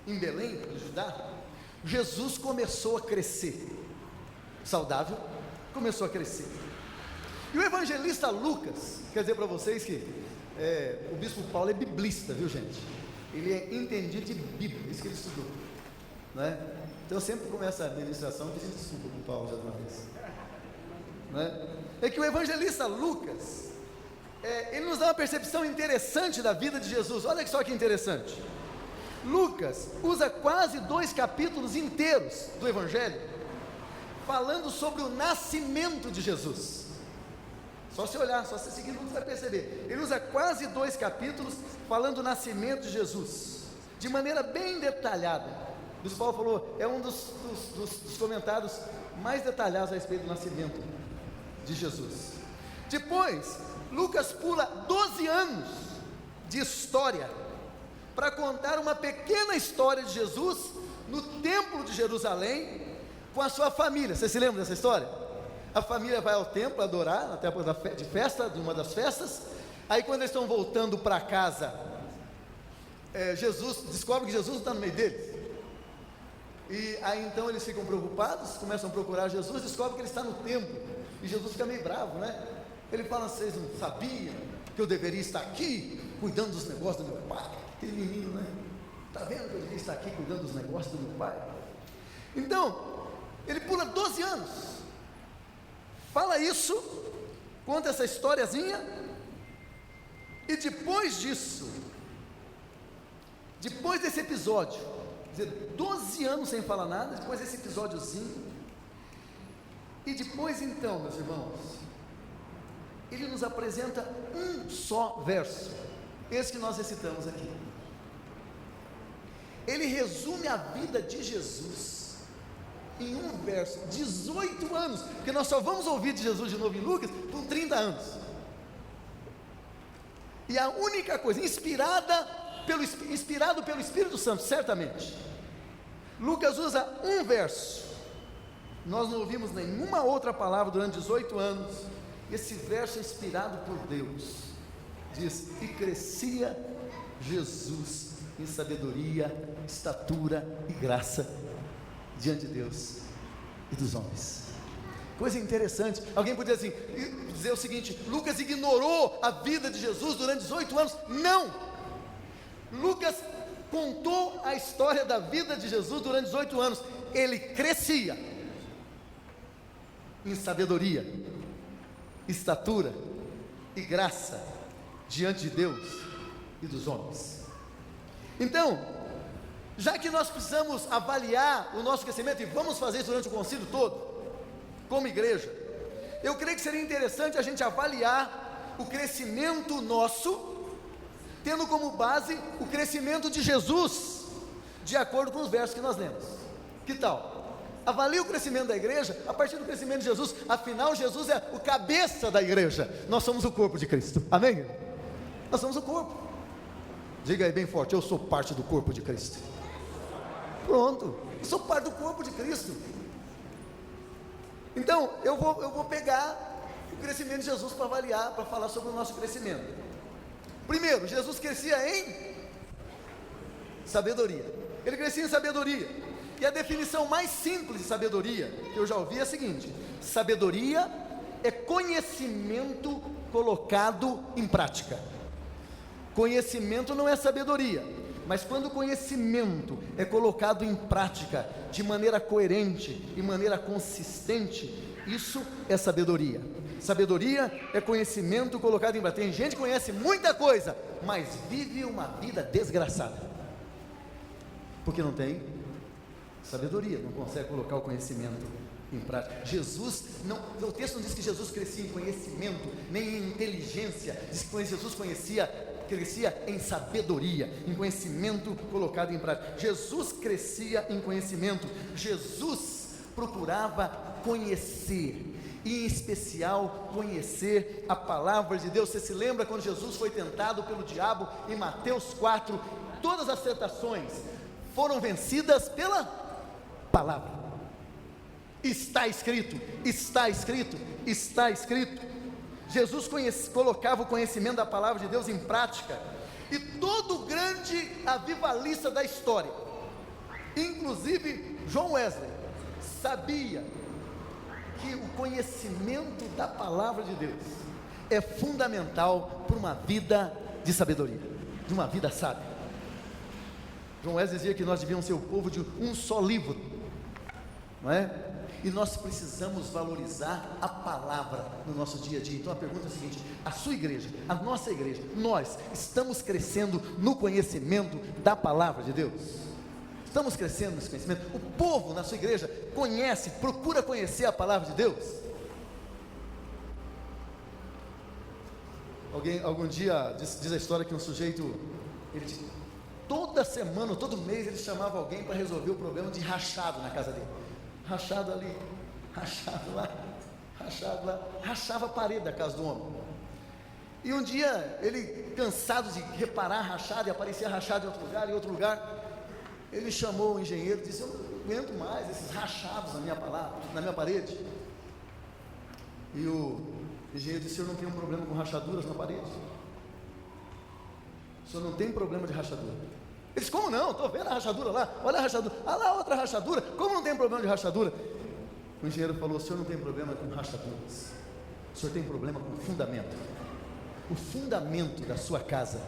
Speaker 6: em Belém, no Judá, Jesus começou a crescer, saudável, começou a crescer. E o evangelista Lucas, quer dizer para vocês que o bispo Paulo é biblista, viu gente? Ele é entendido de Bíblia, isso que ele estudou, né? Então eu sempre começo a administração pedindo desculpa para o Paulo já de uma vez, né? É que o evangelista Lucas, ele nos dá uma percepção interessante da vida de Jesus. Olha só que interessante. Lucas usa quase 2 capítulos inteiros do Evangelho falando sobre o nascimento de Jesus. Só se olhar, só se seguir, você vai perceber. Ele usa quase 2 capítulos falando do nascimento de Jesus, de maneira bem detalhada. O bispo Paulo falou, é um dos comentários mais detalhados a respeito do nascimento de Jesus. Depois, Lucas pula 12 anos de história para contar uma pequena história de Jesus no templo de Jerusalém com a sua família. Você se lembra dessa história? A família vai ao templo adorar, na época de festa, de uma das festas. Aí quando eles estão voltando para casa, Jesus descobre que Jesus não está no meio deles. E aí então eles ficam preocupados, começam a procurar Jesus, descobrem que ele está no templo. E Jesus fica meio bravo, né? Ele fala: vocês não sabiam que eu deveria estar aqui cuidando dos negócios do meu pai? Aquele menino, né? Está vendo que eu deveria estar aqui cuidando dos negócios do meu pai? Então, ele pula 12 anos. Fala isso, conta essa historiazinha. E depois disso, depois desse episódio, quer dizer, 12 anos sem falar nada, depois desse episódiozinho, e depois então, meus irmãos, ele nos apresenta um só verso, esse que nós recitamos aqui. Ele resume a vida de Jesus em um verso, 18 anos, porque nós só vamos ouvir de Jesus de novo em Lucas por 30 anos. E a única coisa, inspirado pelo Espírito Santo, certamente, Lucas usa um verso. Nós não ouvimos nenhuma outra palavra durante 18 anos. Esse verso é inspirado por Deus. Diz: e crescia Jesus em sabedoria, estatura e graça diante de Deus e dos homens. Coisa interessante. Alguém podia dizer o seguinte: Lucas ignorou a vida de Jesus durante 18 anos. Não! Lucas contou a história da vida de Jesus durante 18 anos. Ele crescia em sabedoria, estatura e graça diante de Deus e dos homens. Então, já que nós precisamos avaliar o nosso crescimento, e vamos fazer isso durante o concílio todo, como igreja, eu creio que seria interessante a gente avaliar o crescimento nosso, tendo como base o crescimento de Jesus, de acordo com os versos que nós lemos. Que tal? Avalie o crescimento da igreja a partir do crescimento de Jesus. Afinal, Jesus é o cabeça da igreja. Nós somos o corpo de Cristo. Amém? Nós somos o corpo. Diga aí bem forte: eu sou parte do corpo de Cristo. Pronto, eu sou parte do corpo de Cristo. Então, eu vou pegar o crescimento de Jesus para avaliar, para falar sobre o nosso crescimento. Primeiro, Jesus crescia em sabedoria. Ele crescia em sabedoria. E a definição mais simples de sabedoria que eu já ouvi é a seguinte: sabedoria é conhecimento colocado em prática. Conhecimento não é sabedoria, mas quando o conhecimento é colocado em prática de maneira coerente, de maneira consistente, isso é sabedoria. Sabedoria é conhecimento colocado em prática. Tem gente que conhece muita coisa, mas vive uma vida desgraçada, porque não tem sabedoria, não consegue colocar o conhecimento em prática. Jesus, não, o texto não diz que Jesus crescia em conhecimento, nem em inteligência, diz que Jesus crescia em sabedoria, em conhecimento colocado em prática. Jesus crescia em conhecimento. Jesus procurava conhecer, e em especial conhecer a palavra de Deus. Você se lembra quando Jesus foi tentado pelo diabo em Mateus 4? Todas as tentações foram vencidas pela palavra. Está escrito, está escrito, está escrito. Jesus colocava o conhecimento da palavra de Deus em prática. E todo grande avivalista da história, inclusive John Wesley, sabia que o conhecimento da palavra de Deus é fundamental para uma vida de sabedoria, de uma vida sábia. John Wesley dizia que nós devíamos ser o povo de um só livro, não é? E nós precisamos valorizar a palavra no nosso dia a dia. Então a pergunta é a seguinte: a sua igreja, a nossa igreja, nós estamos crescendo no conhecimento da palavra de Deus? Estamos crescendo nesse conhecimento? O povo na sua igreja procura conhecer a palavra de Deus? Algum dia diz a história que um sujeito, toda semana, todo mês ele chamava alguém para resolver o problema de rachado na casa dele. Rachado ali, rachado lá, rachava a parede da casa do homem. E um dia ele, cansado de reparar rachado, e aparecia rachado em outro lugar, ele chamou o engenheiro e disse: eu não aguento mais esses rachados na minha parede. E o engenheiro disse: o senhor não tem um problema com rachaduras na parede? O senhor não tem problema de rachadura? Eles, como não? Estou vendo a rachadura lá, olha a rachadura, ah lá outra rachadura, como não tem problema de rachadura? O engenheiro falou, o senhor não tem problema com rachaduras, o senhor tem problema com fundamento. O fundamento da sua casa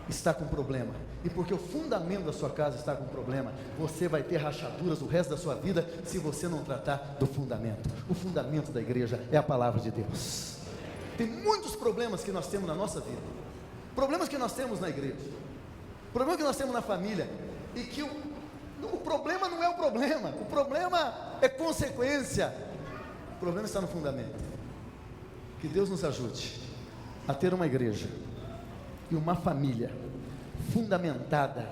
Speaker 6: está com problema, e porque o fundamento da sua casa está com problema, você vai ter rachaduras o resto da sua vida, se você não tratar do fundamento. O fundamento da igreja é a palavra de Deus. Tem muitos problemas que nós temos na nossa vida, problemas que nós temos na igreja, problemas que nós temos na família, e que o problema não é o problema é consequência, o problema está no fundamento. Que Deus nos ajude a ter uma igreja e uma família fundamentada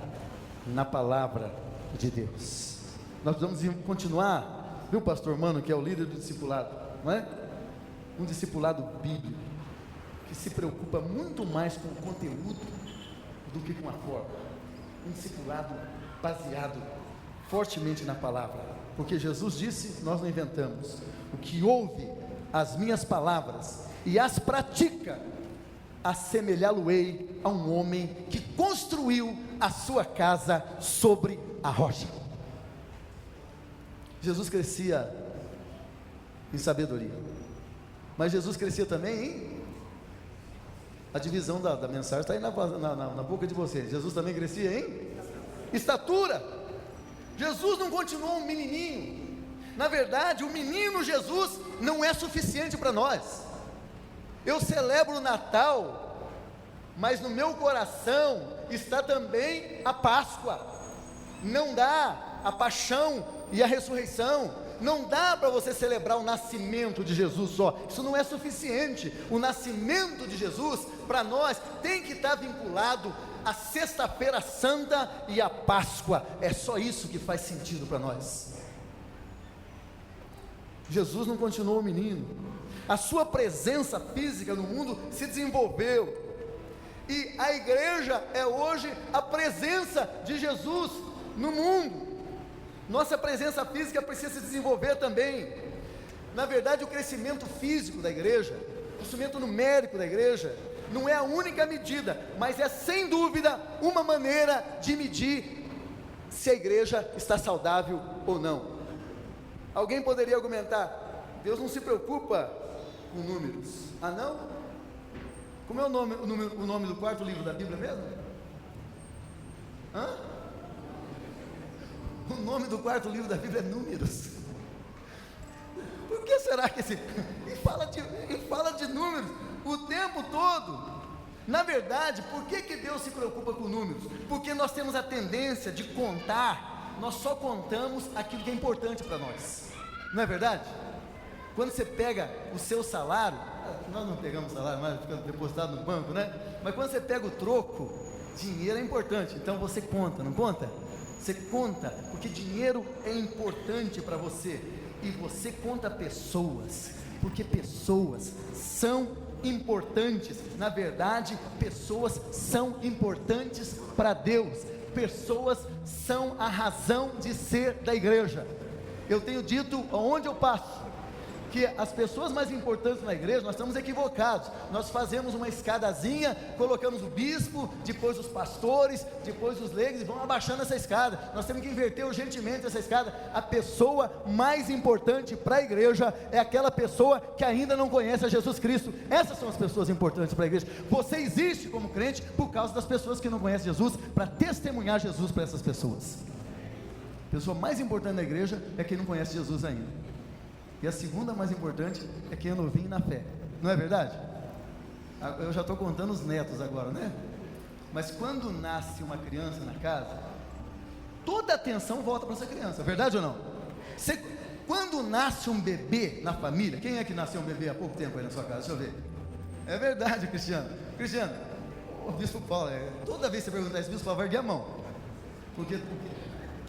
Speaker 6: na palavra de Deus. Nós precisamos continuar, viu, pastor Mano, que é o líder do discipulado, não é? Um discipulado bíblico, que se preocupa muito mais com o conteúdo do que com a forma. Um discipulado baseado fortemente na palavra, porque Jesus disse, nós não inventamos, o que ouve as minhas palavras e as pratica, assemelhá-lo-ei a um homem que construiu a sua casa sobre a rocha. Jesus crescia em sabedoria, mas Jesus crescia também em... A divisão da mensagem está aí na boca de vocês. Jesus também crescia em estatura. Jesus não continuou um menininho. Na verdade, o menino Jesus não é suficiente para nós. Eu celebro o Natal, mas no meu coração está também a Páscoa. Não dá a paixão e a ressurreição. Não dá para você celebrar o nascimento de Jesus só, isso não é suficiente. O nascimento de Jesus, para nós, tem que estar vinculado à Sexta-feira Santa e à Páscoa. É só isso que faz sentido para nós. Jesus não continuou menino, a sua presença física no mundo se desenvolveu, e a igreja é hoje a presença de Jesus no mundo. Nossa presença física precisa se desenvolver também. Na verdade, o crescimento físico da igreja, o crescimento numérico da igreja, não é a única medida, mas é sem dúvida uma maneira de medir se a igreja está saudável ou não. Alguém poderia argumentar, Deus não se preocupa com números. Ah não? Como é o nome do quarto livro da Bíblia mesmo? Hã? O nome do quarto livro da Bíblia é Números. Por que será que e fala de números o tempo todo? Na verdade, por que Deus se preocupa com números? Porque nós temos a tendência de contar, nós só contamos aquilo que é importante para nós. Não é verdade? Quando você pega o seu salário, nós não pegamos salário, mas fica depositado no banco, né? Mas quando você pega o troco, dinheiro é importante, então você conta, não conta? Você conta, porque dinheiro é importante para você, e você conta pessoas, porque pessoas são importantes. Na verdade, pessoas são importantes para Deus, pessoas são a razão de ser da igreja. Eu tenho dito aonde eu passo, que as pessoas mais importantes na igreja, nós estamos equivocados. Nós fazemos uma escadazinha, colocamos o bispo, depois os pastores, depois os leigos, e vamos abaixando essa escada. Nós temos que inverter urgentemente essa escada. A pessoa mais importante para a igreja é aquela pessoa que ainda não conhece a Jesus Cristo. Essas são as pessoas importantes para a igreja. Você existe como crente por causa das pessoas que não conhecem Jesus, para testemunhar Jesus para essas pessoas. A pessoa mais importante da igreja é quem não conhece Jesus ainda. E a segunda mais importante é quem é novinho na fé. Não é verdade? Eu já estou contando os netos agora, né? Mas quando nasce uma criança na casa, toda a atenção volta para essa criança, verdade ou não? Quando nasce um bebê na família, quem é que nasceu um bebê há pouco tempo aí na sua casa? Deixa eu ver. É verdade, Cristiano. Cristiano, o bispo Paulo, toda vez que você perguntar isso, o bispo Paulo vai erguer a mão. Porque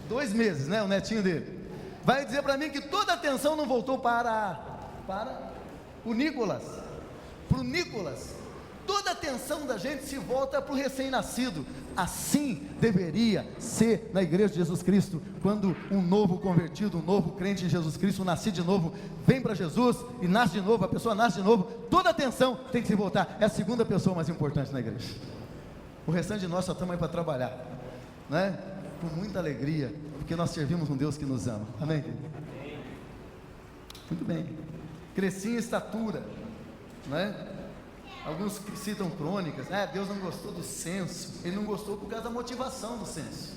Speaker 6: 2 meses, né? O netinho dele. Vai dizer para mim que toda a atenção não voltou para o Nicolas, para o Nicolas. Toda a atenção da gente se volta para o recém-nascido. Assim deveria ser na igreja de Jesus Cristo. Quando um novo convertido, um novo crente em Jesus Cristo, nasce de novo, vem para Jesus e nasce de novo, a pessoa nasce de novo, toda a atenção tem que se voltar. É a segunda pessoa mais importante na igreja. O restante de nós só estamos aí para trabalhar. né? Com muita alegria, porque nós servimos um Deus que nos ama. Amém? Muito bem. Cresci em estatura, né? Alguns citam crônicas. Deus não gostou do censo. Ele não gostou por causa da motivação do censo.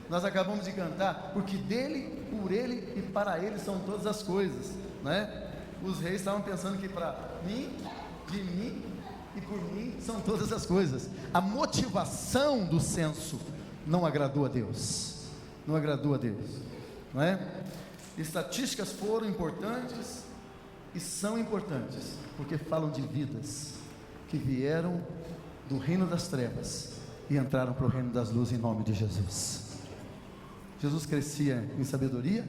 Speaker 6: Nós acabamos de cantar, porque dele, por ele e para ele são todas as coisas, né? Os reis estavam pensando que para mim, de mim e por mim são todas as coisas. A motivação do censo não agradou a Deus. Não agradou a Deus, não é? Estatísticas foram importantes e são importantes, porque falam de vidas que vieram do reino das trevas e entraram para o reino das luzes em nome de Jesus. Jesus crescia em sabedoria,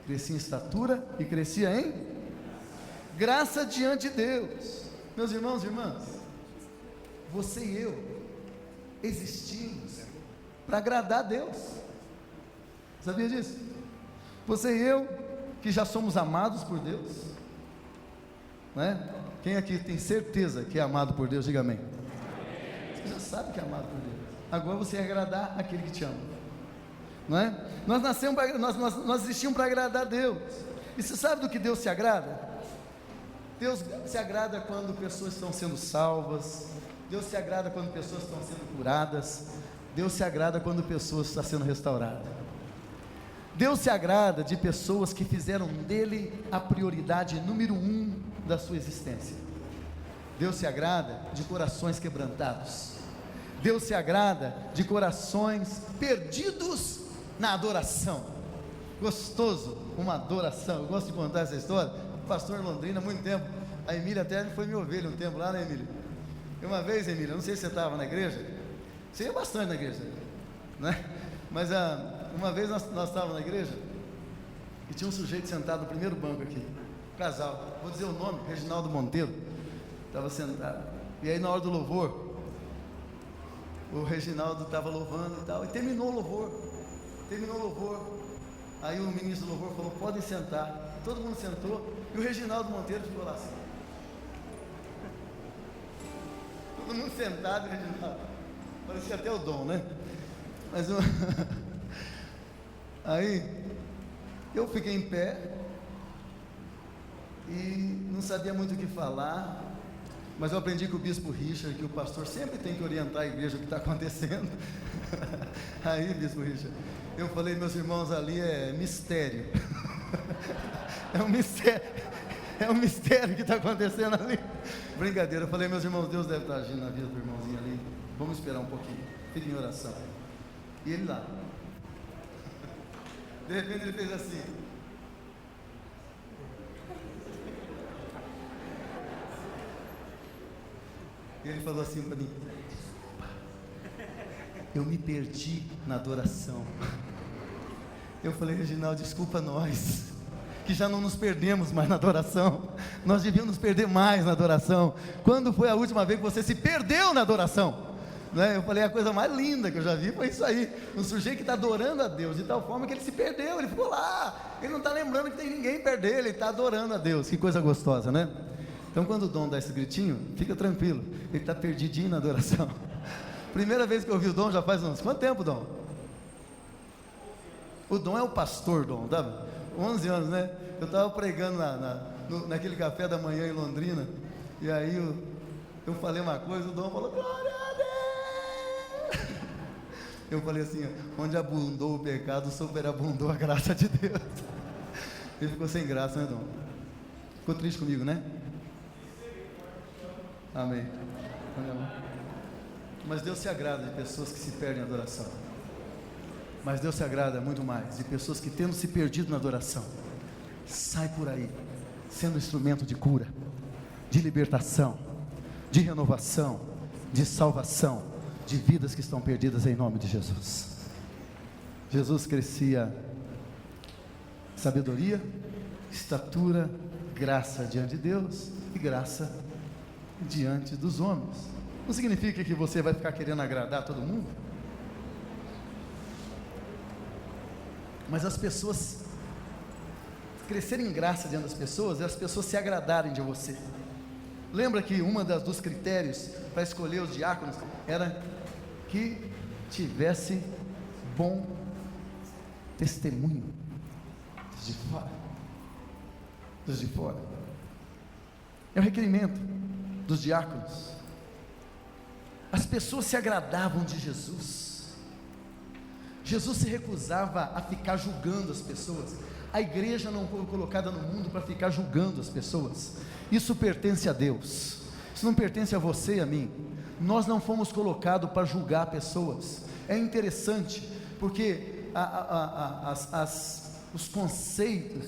Speaker 6: crescia em estatura e crescia em graça diante de Deus. Meus irmãos e irmãs, você e eu existimos para agradar a Deus. Sabia disso? Você e eu, que já somos amados por Deus, né? Quem aqui tem certeza que é amado por Deus, diga amém. Você já sabe que é amado por Deus. Agora você é agradar aquele que te ama, não é? Nós nascemos para, nós existimos para agradar a Deus. E você sabe do que Deus se agrada? Deus se agrada quando pessoas estão sendo salvas. Deus se agrada quando pessoas estão sendo curadas. Deus se agrada quando pessoas estão sendo restauradas. Deus se agrada de pessoas que fizeram dele a prioridade número 1 da sua existência. Deus se agrada de corações quebrantados. Deus se agrada de corações perdidos na adoração. Gostoso, uma adoração. Eu gosto de contar essa história. O pastor em Londrina, há muito tempo, a Emília até foi minha ovelha um tempo lá, né, Emília? E uma vez, Emília, não sei se você estava na igreja, você ia bastante na igreja, né? Mas uma vez nós estávamos na igreja e tinha um sujeito sentado no primeiro banco aqui, casal, vou dizer o nome, Reginaldo Monteiro, estava sentado, e aí na hora do louvor, o Reginaldo estava louvando e tal, e terminou o louvor, aí o ministro do louvor falou, podem sentar, todo mundo sentou, e o Reginaldo Monteiro ficou lá assim, todo mundo sentado, e o Reginaldo, parecia até o Dom, né? Mas aí eu fiquei em pé e não sabia muito o que falar, mas eu aprendi com o bispo Richard que o pastor sempre tem que orientar a igreja o que está acontecendo. Aí, bispo Richard, eu falei, meus irmãos, ali é mistério. É um mistério que está acontecendo ali. Brincadeira, eu falei, meus irmãos, Deus deve estar agindo na vida do irmãozinho ali, vamos esperar um pouquinho, fique em oração. E ele lá, de repente ele fez assim, e ele falou assim para mim, eu me perdi na adoração. Eu falei, Reginaldo, desculpa nós, que já não nos perdemos mais na adoração, nós devíamos nos perder mais na adoração. Quando foi a última vez que você se perdeu na adoração? Né? Eu falei, a coisa mais linda que eu já vi foi isso aí, um sujeito que está adorando a Deus, de tal forma que ele se perdeu, ele ficou lá, ele não está lembrando que tem ninguém perto dele, ele está adorando a Deus, que coisa gostosa, né? Então quando o Dom dá esse gritinho, fica tranquilo, ele está perdidinho na adoração. Primeira vez que eu ouvi o Dom já faz uns, quanto tempo, Dom? O Dom é o pastor, Dom, tá? 11 anos, né? Eu estava pregando naquele café da manhã em Londrina, e aí eu falei uma coisa, o Dom falou, glória a Deus! Eu falei assim, onde abundou o pecado, superabundou a graça de Deus. Ele ficou sem graça, né, Dom? Ficou triste comigo, né? Amém. Mas Deus se agrada de pessoas que se perdem na adoração. Mas Deus se agrada muito mais de pessoas que, tendo se perdido na adoração, sai por aí sendo instrumento de cura, de libertação, de renovação, de salvação, de vidas que estão perdidas em nome de Jesus. Jesus crescia sabedoria, estatura, graça diante de Deus e graça diante dos homens. Não significa que você vai ficar querendo agradar todo mundo, mas as pessoas crescerem em graça diante das pessoas, é as pessoas se agradarem de você. Lembra que dos critérios para escolher os diáconos era que tivesse bom testemunho dos de fora. Dos de fora. É o requerimento dos diáconos. As pessoas se agradavam de Jesus. Jesus se recusava a ficar julgando as pessoas. A igreja não foi colocada no mundo para ficar julgando as pessoas. Isso pertence a Deus. Isso não pertence a você e a mim. Nós não fomos colocados para julgar pessoas. É interessante, porque os conceitos,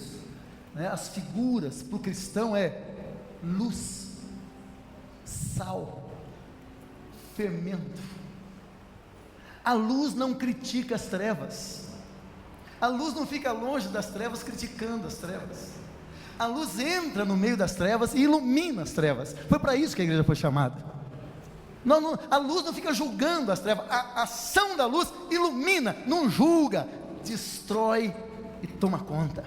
Speaker 6: né, as figuras para o cristão é luz, sal, fermento. A luz não critica as trevas. A luz não fica longe das trevas criticando as trevas. A luz entra no meio das trevas e ilumina as trevas. Foi para isso que a igreja foi chamada. A luz não fica julgando as trevas. A ação da luz ilumina, não julga, destrói e toma conta.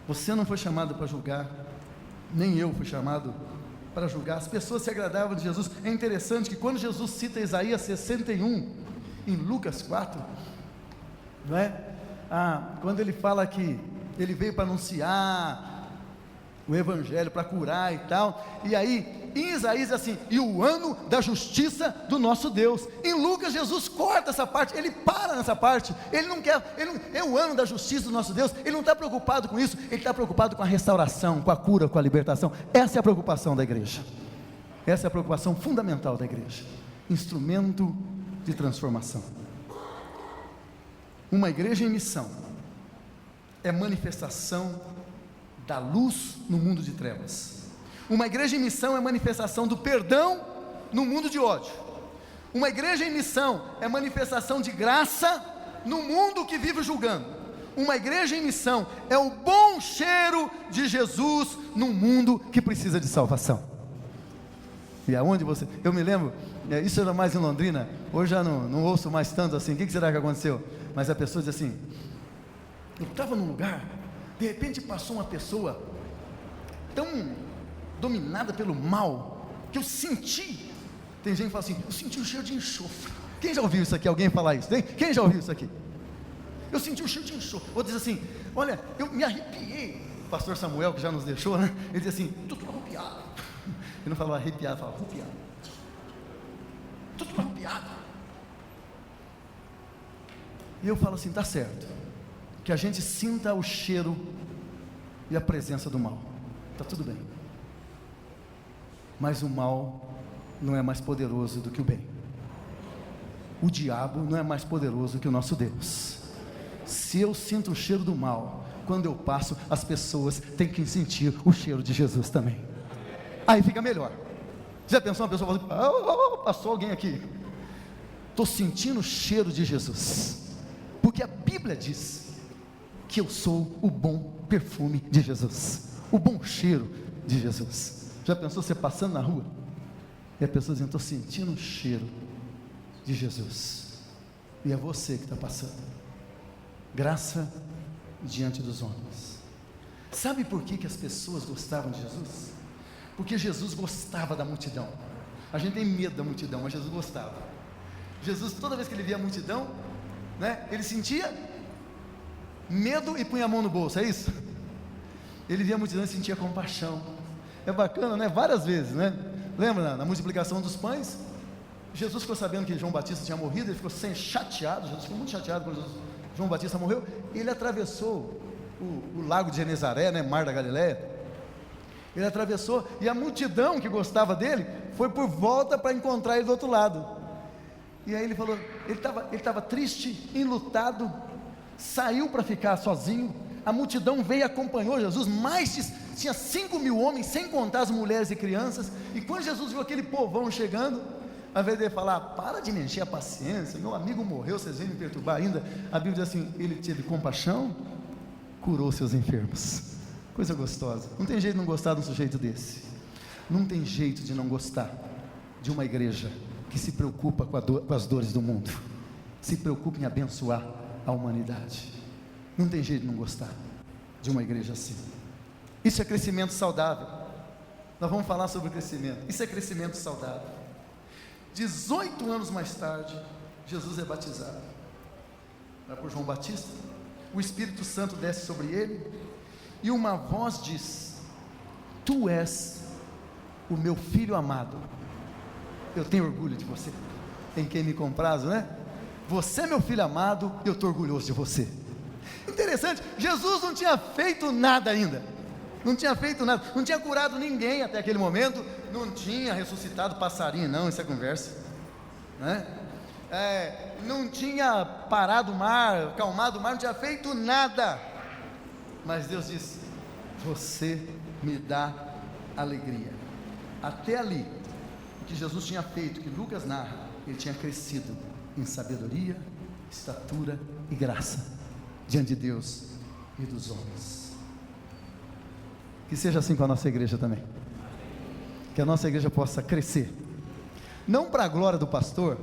Speaker 6: Você não foi chamado para julgar, nem eu fui chamado para julgar. As pessoas se agradavam de Jesus. É interessante que quando Jesus cita Isaías 61, em Lucas 4, não é? Quando ele fala que ele veio para anunciar o evangelho, para curar e tal, e aí em Isaías assim, e o ano da justiça do nosso Deus. Em Lucas, Jesus corta essa parte, ele para nessa parte, ele não quer, é o ano da justiça do nosso Deus, ele não está preocupado com isso, ele está preocupado com a restauração, com a cura, com a libertação. Essa é a preocupação da igreja, essa é a preocupação fundamental da igreja, instrumento de transformação. Uma igreja em missão é manifestação da luz no mundo de trevas. Uma igreja em missão é manifestação do perdão no mundo de ódio. Uma igreja em missão é manifestação de graça no mundo que vive julgando. Uma igreja em missão é o bom cheiro de Jesus num mundo que precisa de salvação. E aonde você... Eu me lembro, isso era mais em Londrina, hoje já não ouço mais tanto assim. O que será que aconteceu? Mas a pessoa diz assim, eu estava num lugar, de repente passou uma pessoa tão dominada pelo mal, que eu senti, tem gente que fala assim, eu senti um cheiro de enxofre. Quem já ouviu isso aqui? Alguém falar isso? Tem? Quem já ouviu isso aqui? Eu senti um cheiro de enxofre. Outro diz assim, olha, eu me arrepiei. O pastor Samuel, que já nos deixou, né? Ele diz assim, estou tudo arrepiado. Ele não falava arrepiado, falava arrepiado. Estou tudo arrepiado. E eu falo assim, tá certo, que a gente sinta o cheiro e a presença do mal, está tudo bem, mas o mal não é mais poderoso do que o bem. O diabo não é mais poderoso que o nosso Deus. Se eu sinto o cheiro do mal, quando eu passo, as pessoas têm que sentir o cheiro de Jesus também, aí fica melhor. Já pensou uma pessoa falando, passou alguém aqui, estou sentindo o cheiro de Jesus, porque a Bíblia diz que eu sou o bom perfume de Jesus, o bom cheiro de Jesus. Já pensou você passando na rua e a pessoa dizendo, estou sentindo o cheiro de Jesus, e é você que está passando. Graça diante dos homens. Sabe por que as pessoas gostavam de Jesus? Porque Jesus gostava da multidão. A gente tem medo da multidão, mas Jesus gostava. Jesus, toda vez que ele via a multidão, né, ele sentia medo e punha a mão no bolso, é isso? Ele via a multidão e sentia compaixão. É bacana, né? Várias vezes, né? Lembra na multiplicação dos pães? Jesus ficou sabendo que João Batista tinha morrido, ele ficou chateado. Jesus ficou muito chateado quando João Batista morreu. Ele atravessou o lago de Genezaré, né? Mar da Galileia. Ele atravessou e a multidão que gostava dele foi por volta para encontrar ele do outro lado. E aí ele falou, ele estava triste, enlutado, saiu para ficar sozinho. A multidão veio e acompanhou Jesus, tinha 5.000 homens, sem contar as mulheres e crianças. E quando Jesus viu aquele povão chegando, ao invés de falar, para de me encher a paciência, meu amigo morreu, vocês vêm me perturbar ainda, a Bíblia diz assim, ele teve compaixão, curou seus enfermos. Coisa gostosa. Não tem jeito de não gostar de um sujeito desse. Não tem jeito de não gostar de uma igreja que se preocupa com as dores do mundo, se preocupa em abençoar a humanidade. Não tem jeito de não gostar de uma igreja assim. Isso é crescimento saudável. Nós vamos falar sobre crescimento. Isso é crescimento saudável. 18 anos mais tarde, Jesus é batizado por João Batista, o Espírito Santo desce sobre ele, e uma voz diz: tu és o meu filho amado, eu tenho orgulho de você, em quem me comprazo, né? Você é meu filho amado, eu estou orgulhoso de você. Interessante, Jesus não tinha feito nada ainda, não tinha feito nada, não tinha curado ninguém até aquele momento, não tinha ressuscitado passarinho, não, isso é conversa, né? Não tinha parado o mar, acalmado o mar, não tinha feito nada, mas Deus disse: você me dá alegria. Até ali, o que Jesus tinha feito, que Lucas narra, ele tinha crescido em sabedoria, estatura e graça diante de Deus e dos homens. Que seja assim com a nossa igreja também, que a nossa igreja possa crescer, não para a glória do pastor,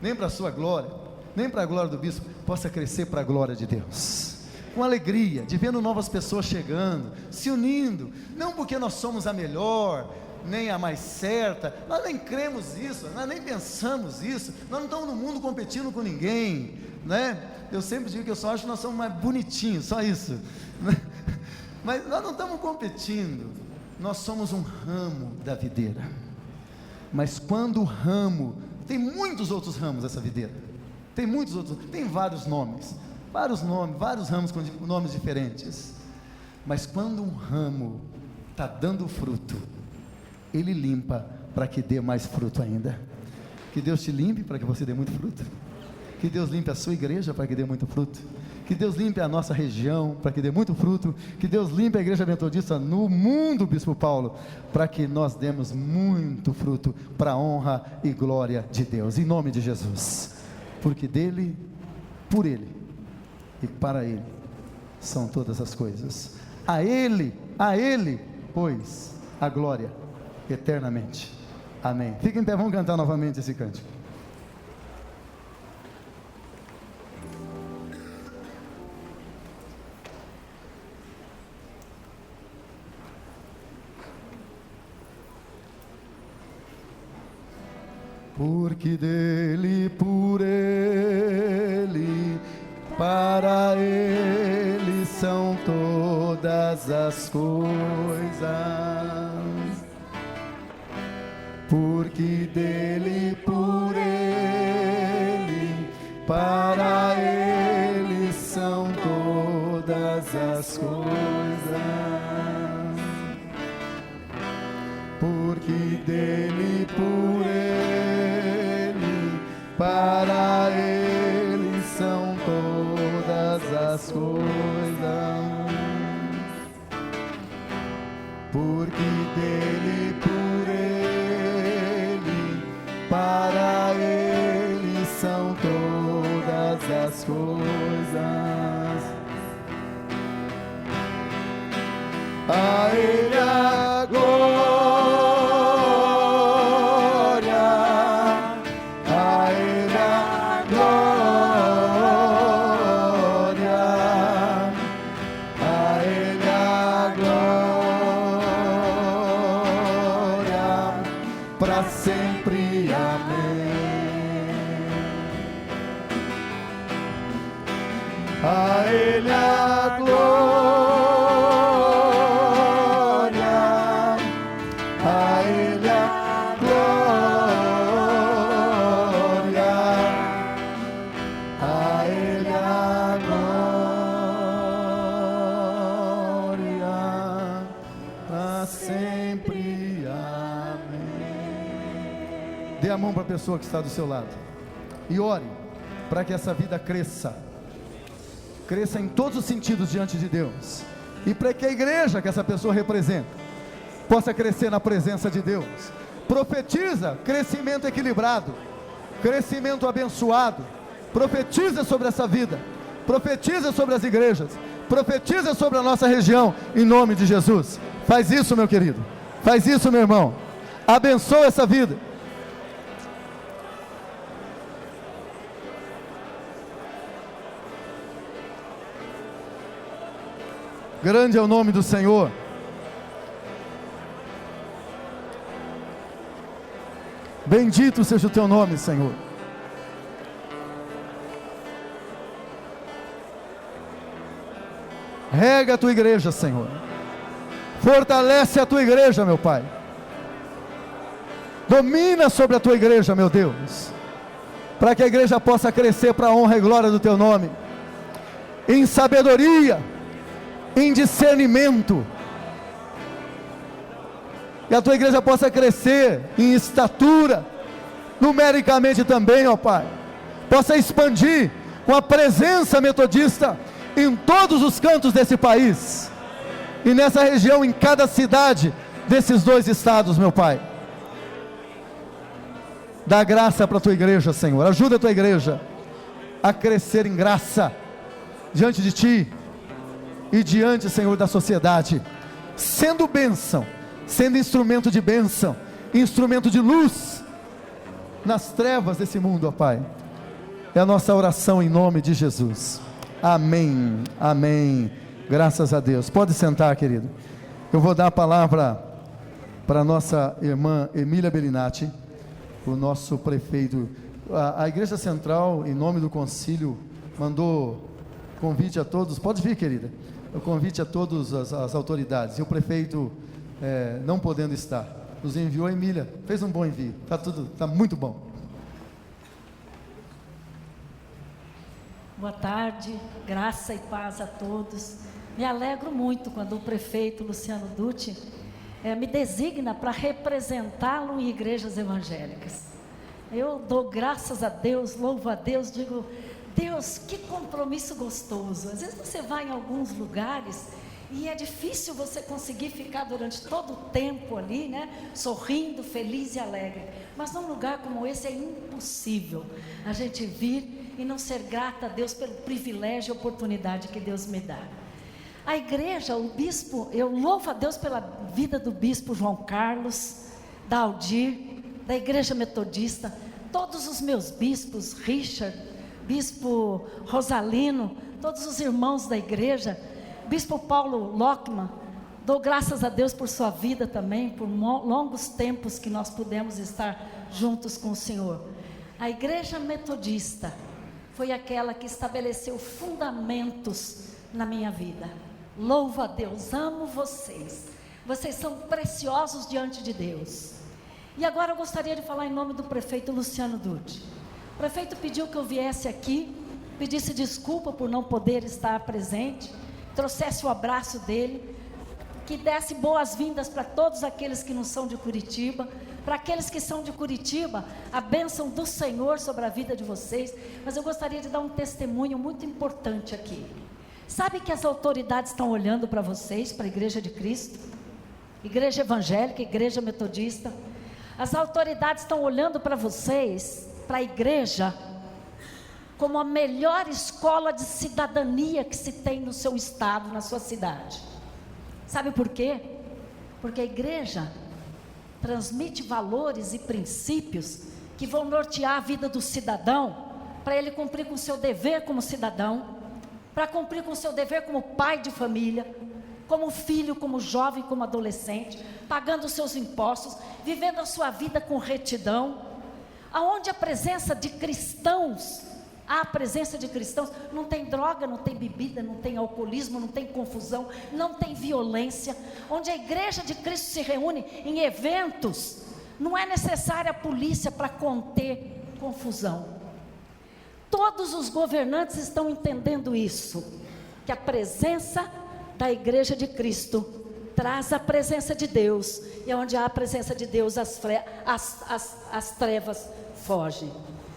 Speaker 6: nem para a sua glória, nem para a glória do bispo, possa crescer para a glória de Deus, com alegria, de vendo novas pessoas chegando, se unindo, não porque nós somos a melhor, nem a mais certa, nós nem cremos isso, nós nem pensamos isso, nós não estamos no mundo competindo com ninguém, né? Eu sempre digo que eu só acho que nós somos mais bonitinhos, só isso, mas nós não estamos competindo, nós somos um ramo da videira, mas quando o ramo, tem muitos outros ramos dessa videira, tem muitos outros, tem vários nomes, vários ramos com nomes diferentes, mas quando um ramo está dando fruto, ele limpa para que dê mais fruto ainda. Que Deus te limpe para que você dê muito fruto, que Deus limpe a sua igreja para que dê muito fruto, que Deus limpe a nossa região para que dê muito fruto, que Deus limpe a igreja metodista no mundo, Bispo Paulo, para que nós demos muito fruto, para a honra e glória de Deus, em nome de Jesus, porque dele, por ele e para ele são todas as coisas, a ele, pois, a glória eternamente, amém. Fica em pé, vamos cantar novamente esse cântico. Porque dele, por ele, para ele são todas as coisas. Porque dele, por ele, para ele são todas as coisas. Porque dele, por ele, para ele são todas as coisas. Porque dele, por ele, para ele são todas as coisas. A ele a glória, a ele a glória, a ele a glória, para sempre, amém. A ele a glória, a ele a glória, a ele a glória, para sempre, amém. Dê a mão para a pessoa que está do seu lado e ore para que essa vida cresça em todos os sentidos diante de Deus, e para que a igreja que essa pessoa representa possa crescer na presença de Deus. Profetiza crescimento equilibrado, crescimento abençoado. Profetiza sobre essa vida, profetiza sobre as igrejas, profetiza sobre a nossa região, em nome de Jesus. Faz isso, meu querido, faz isso, meu irmão, abençoa essa vida. Grande é o nome do Senhor. Bendito seja o teu nome, Senhor. Rega a tua igreja, Senhor. Fortalece a tua igreja, meu Pai. Domina sobre a tua igreja, meu Deus, para que a igreja possa crescer para a honra e glória do teu nome, em sabedoria, em discernimento, que a tua igreja possa crescer em estatura, numericamente também, ó Pai, possa expandir com a presença metodista em todos os cantos desse país, e nessa região, em cada cidade desses 2 estados, meu Pai. Dá graça para a tua igreja, Senhor. Ajuda a tua igreja a crescer em graça diante de ti e diante, Senhor, da sociedade, sendo bênção, sendo instrumento de bênção, instrumento de luz nas trevas desse mundo, ó Pai. É a nossa oração em nome de Jesus. Amém, amém. Graças a Deus. Pode sentar, querido. Eu vou dar a palavra para a nossa irmã Emília Bellinati, o nosso prefeito. A Igreja Central, em nome do concílio, mandou convite a todos. Pode vir, querida. O convite a todas as autoridades. E o prefeito, não podendo estar, nos enviou a Emília. Fez um bom envio. Está muito bom.
Speaker 8: Boa tarde, graça e paz a todos. Me alegro muito quando o prefeito Luciano Dutti me designa para representá-lo em igrejas evangélicas. Eu dou graças a Deus, louvo a Deus, digo, Deus, que compromisso gostoso. Às vezes você vai em alguns lugares e é difícil você conseguir ficar durante todo o tempo ali, né, sorrindo, feliz e alegre. Mas num lugar como esse é impossível a gente vir e não ser grata a Deus pelo privilégio e oportunidade que Deus me dá. A igreja, o bispo, eu louvo a Deus pela vida do bispo João Carlos, da Aldir, da igreja metodista, todos os meus bispos, Richard, bispo Rosalino, todos os irmãos da igreja, bispo Paulo Lockman, dou graças a Deus por sua vida também, por longos tempos que nós pudemos estar juntos com o Senhor. A igreja metodista foi aquela que estabeleceu fundamentos na minha vida. Louvo a Deus, amo vocês, vocês são preciosos diante de Deus. E agora eu gostaria de falar em nome do prefeito Luciano Dutti. O prefeito pediu que eu viesse aqui, pedisse desculpa por não poder estar presente, trouxesse o abraço dele, que desse boas-vindas para todos aqueles que não são de Curitiba, para aqueles que são de Curitiba, a bênção do Senhor sobre a vida de vocês. Mas eu gostaria de dar um testemunho muito importante aqui. Sabe que as autoridades estão olhando para vocês, para a Igreja de Cristo, Igreja Evangélica, Igreja Metodista. As autoridades estão olhando para vocês, para a igreja, como a melhor escola de cidadania que se tem no seu estado, na sua cidade. Sabe por quê? Porque a igreja transmite valores e princípios que vão nortear a vida do cidadão, para ele cumprir com o seu dever como cidadão, para cumprir com o seu dever como pai de família, como filho, como jovem, como adolescente, pagando os seus impostos, vivendo a sua vida com retidão. Aonde a presença de cristãos, há a presença de cristãos, não tem droga, não tem bebida, não tem alcoolismo, não tem confusão, não tem violência. Onde a igreja de Cristo se reúne em eventos, não é necessária a polícia para conter confusão. Todos os governantes estão entendendo isso, que a presença da igreja de Cristo traz a presença de Deus, e onde há a presença de Deus, as trevas fogem.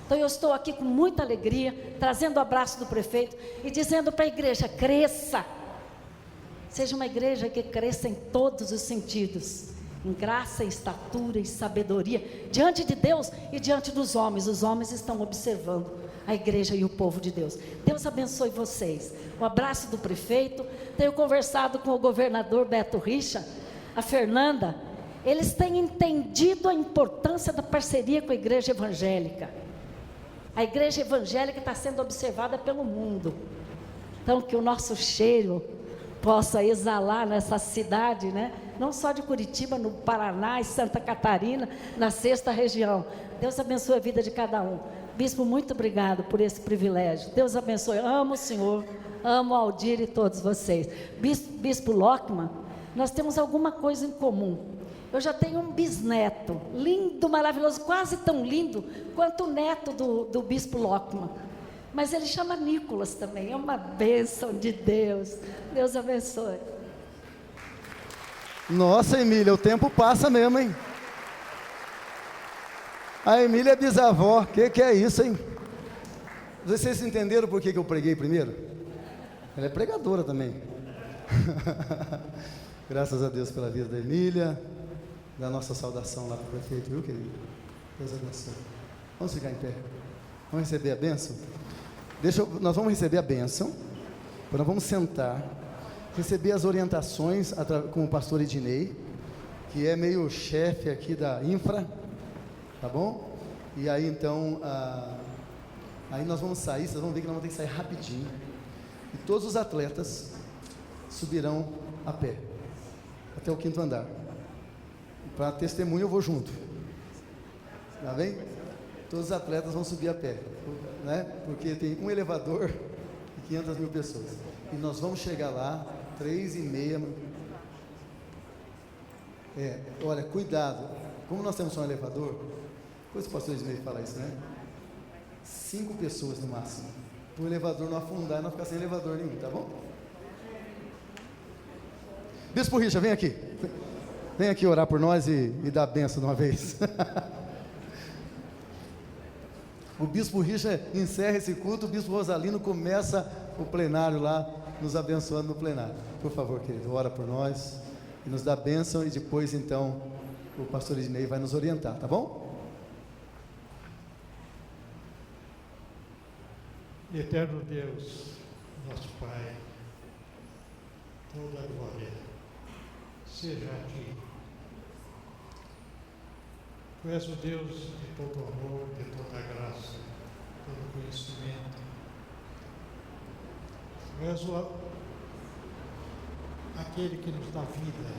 Speaker 8: Então eu estou aqui com muita alegria, trazendo o abraço do prefeito e dizendo para a igreja: cresça, seja uma igreja que cresça em todos os sentidos, em graça, estatura e sabedoria, diante de Deus e diante dos homens. Os homens estão observando a igreja e o povo de Deus. Deus abençoe vocês. Um abraço do prefeito. Tenho conversado com o governador Beto Richa, a Fernanda. Eles têm entendido a importância da parceria com a igreja evangélica. A igreja evangélica está sendo observada pelo mundo. Então que o nosso cheiro possa exalar nessa cidade, né? Não só de Curitiba, no Paraná e Santa Catarina, na 6ª região. Deus abençoe a vida de cada um. Bispo, muito obrigado por esse privilégio. Deus abençoe. Amo o Senhor, amo o Aldir e todos vocês. Bispo Lockman, nós temos alguma coisa em comum. Eu já tenho um bisneto, lindo, maravilhoso, quase tão lindo quanto o neto do Bispo Lockman. Mas ele chama Nicolas também, é uma bênção de Deus. Deus abençoe.
Speaker 6: Nossa, Emília, o tempo passa mesmo, hein? A Emília é bisavó, que é isso, hein? Vocês entenderam por que eu preguei primeiro? Ela é pregadora também. Graças a Deus pela vida da Emília, da nossa saudação lá para o prefeito, viu, querido? Deus abençoe. Vamos ficar em pé. Vamos receber a bênção? Nós vamos receber a bênção, nós vamos sentar, receber as orientações com o pastor Ednei, que é meio chefe aqui da infra, tá bom? E aí então, aí nós vamos sair, vocês vão ver que nós vamos ter que sair rapidinho, e todos os atletas subirão a pé, até o 5º andar. Para testemunho eu vou junto, tá bem? Todos os atletas vão subir a pé, né? Porque tem um elevador e 500 mil pessoas. E nós vamos chegar lá, 3h30. Olha, cuidado. Como nós temos só um elevador, depois o pastor Ismael fala isso, né? 5 pessoas no máximo. Para o elevador não afundar e não ficar sem elevador nenhum, tá bom? Bispo Richa, vem aqui. Vem aqui orar por nós e dar a benção de uma vez. O Bispo Richa encerra esse culto, o Bispo Rosalino começa o plenário lá, nos abençoando no plenário. Por favor, querido, ora por nós e nos dá a bênção, e depois então o pastor Ednei vai nos orientar, tá bom?
Speaker 9: Eterno Deus, nosso Pai, toda a glória seja a Ti. Tu és o Deus de todo amor, de toda graça, todo conhecimento. Tu és aquele que nos dá vida,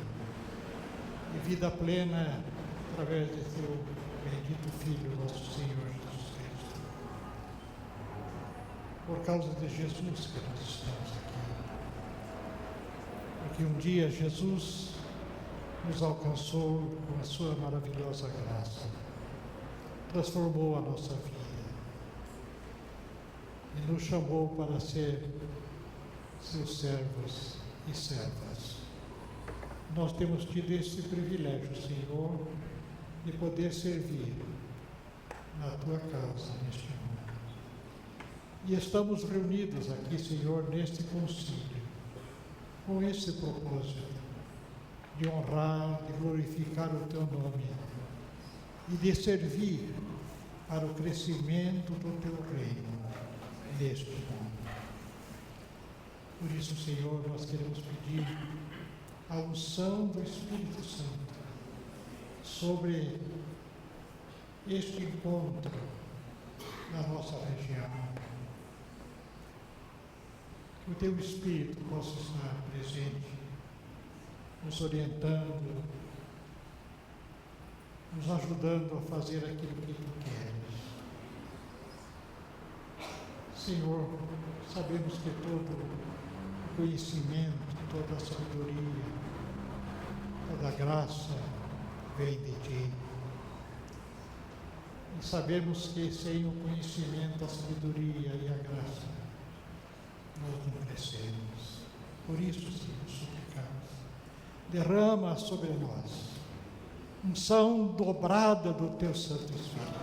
Speaker 9: e vida plena através de Teu bendito Filho, nosso Senhor Jesus Cristo. Por causa de Jesus que nós estamos aqui. Porque um dia Jesus nos alcançou com a sua maravilhosa graça, transformou a nossa vida e nos chamou para ser seus servos e servas. Nós temos tido esse privilégio, Senhor, de poder servir na Tua causa neste mundo. E estamos reunidos aqui, Senhor, neste concílio, com esse propósito de honrar, de glorificar o Teu nome e de servir para o crescimento do Teu reino neste mundo. Por isso, Senhor, nós queremos pedir a unção do Espírito Santo sobre este encontro na nossa região. Que o Teu Espírito possa estar presente, nos orientando, nos ajudando a fazer aquilo que Tu queres. Senhor, sabemos que todo o conhecimento, toda a sabedoria, toda a graça vem de Ti. E sabemos que sem o conhecimento, a sabedoria e a graça, nós não crescemos. Por isso, Senhor, suplicamos, derrama sobre nós unção dobrada do Teu Santo Espírito,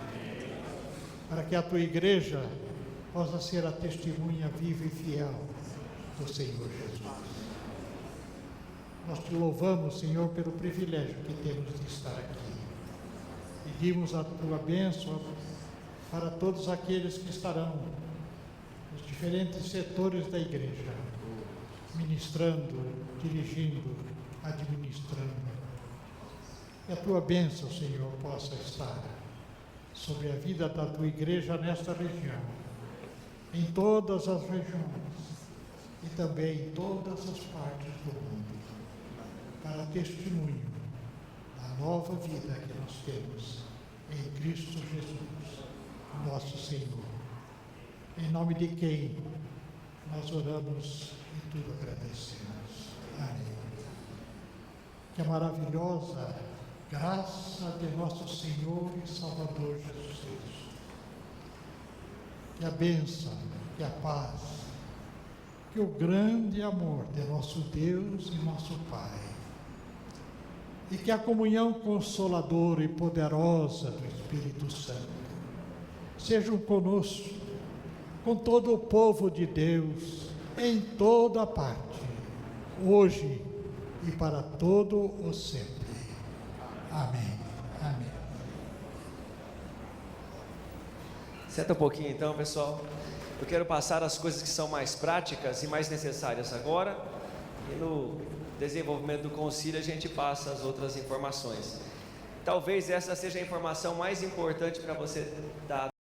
Speaker 9: para que a Tua igreja possa ser a testemunha viva e fiel do Senhor Jesus. Nós Te louvamos, Senhor, pelo privilégio que temos de estar aqui. Pedimos a Tua bênção para todos aqueles que estarão nos diferentes setores da igreja, ministrando, dirigindo, administrando. Que a Tua bênção, Senhor, possa estar sobre a vida da Tua igreja nesta região, em todas as regiões e também em todas as partes do mundo, para testemunho da nova vida que nós temos em Cristo Jesus, nosso Senhor. Em nome de quem Nós oramos e tudo agradecemos. Amém. Que a maravilhosa graça de nosso Senhor e Salvador Jesus Cristo, que a bênção, que a paz, que o grande amor de nosso Deus e nosso Pai, e que a comunhão consoladora e poderosa do Espírito Santo sejam conosco, com todo o povo de Deus, em toda parte, hoje e para todo o sempre. Amém. Amém.
Speaker 2: Senta um pouquinho então, pessoal. Eu quero passar as coisas que são mais práticas e mais necessárias agora, e no desenvolvimento do concílio a gente passa as outras informações. Talvez essa seja a informação mais importante para você dar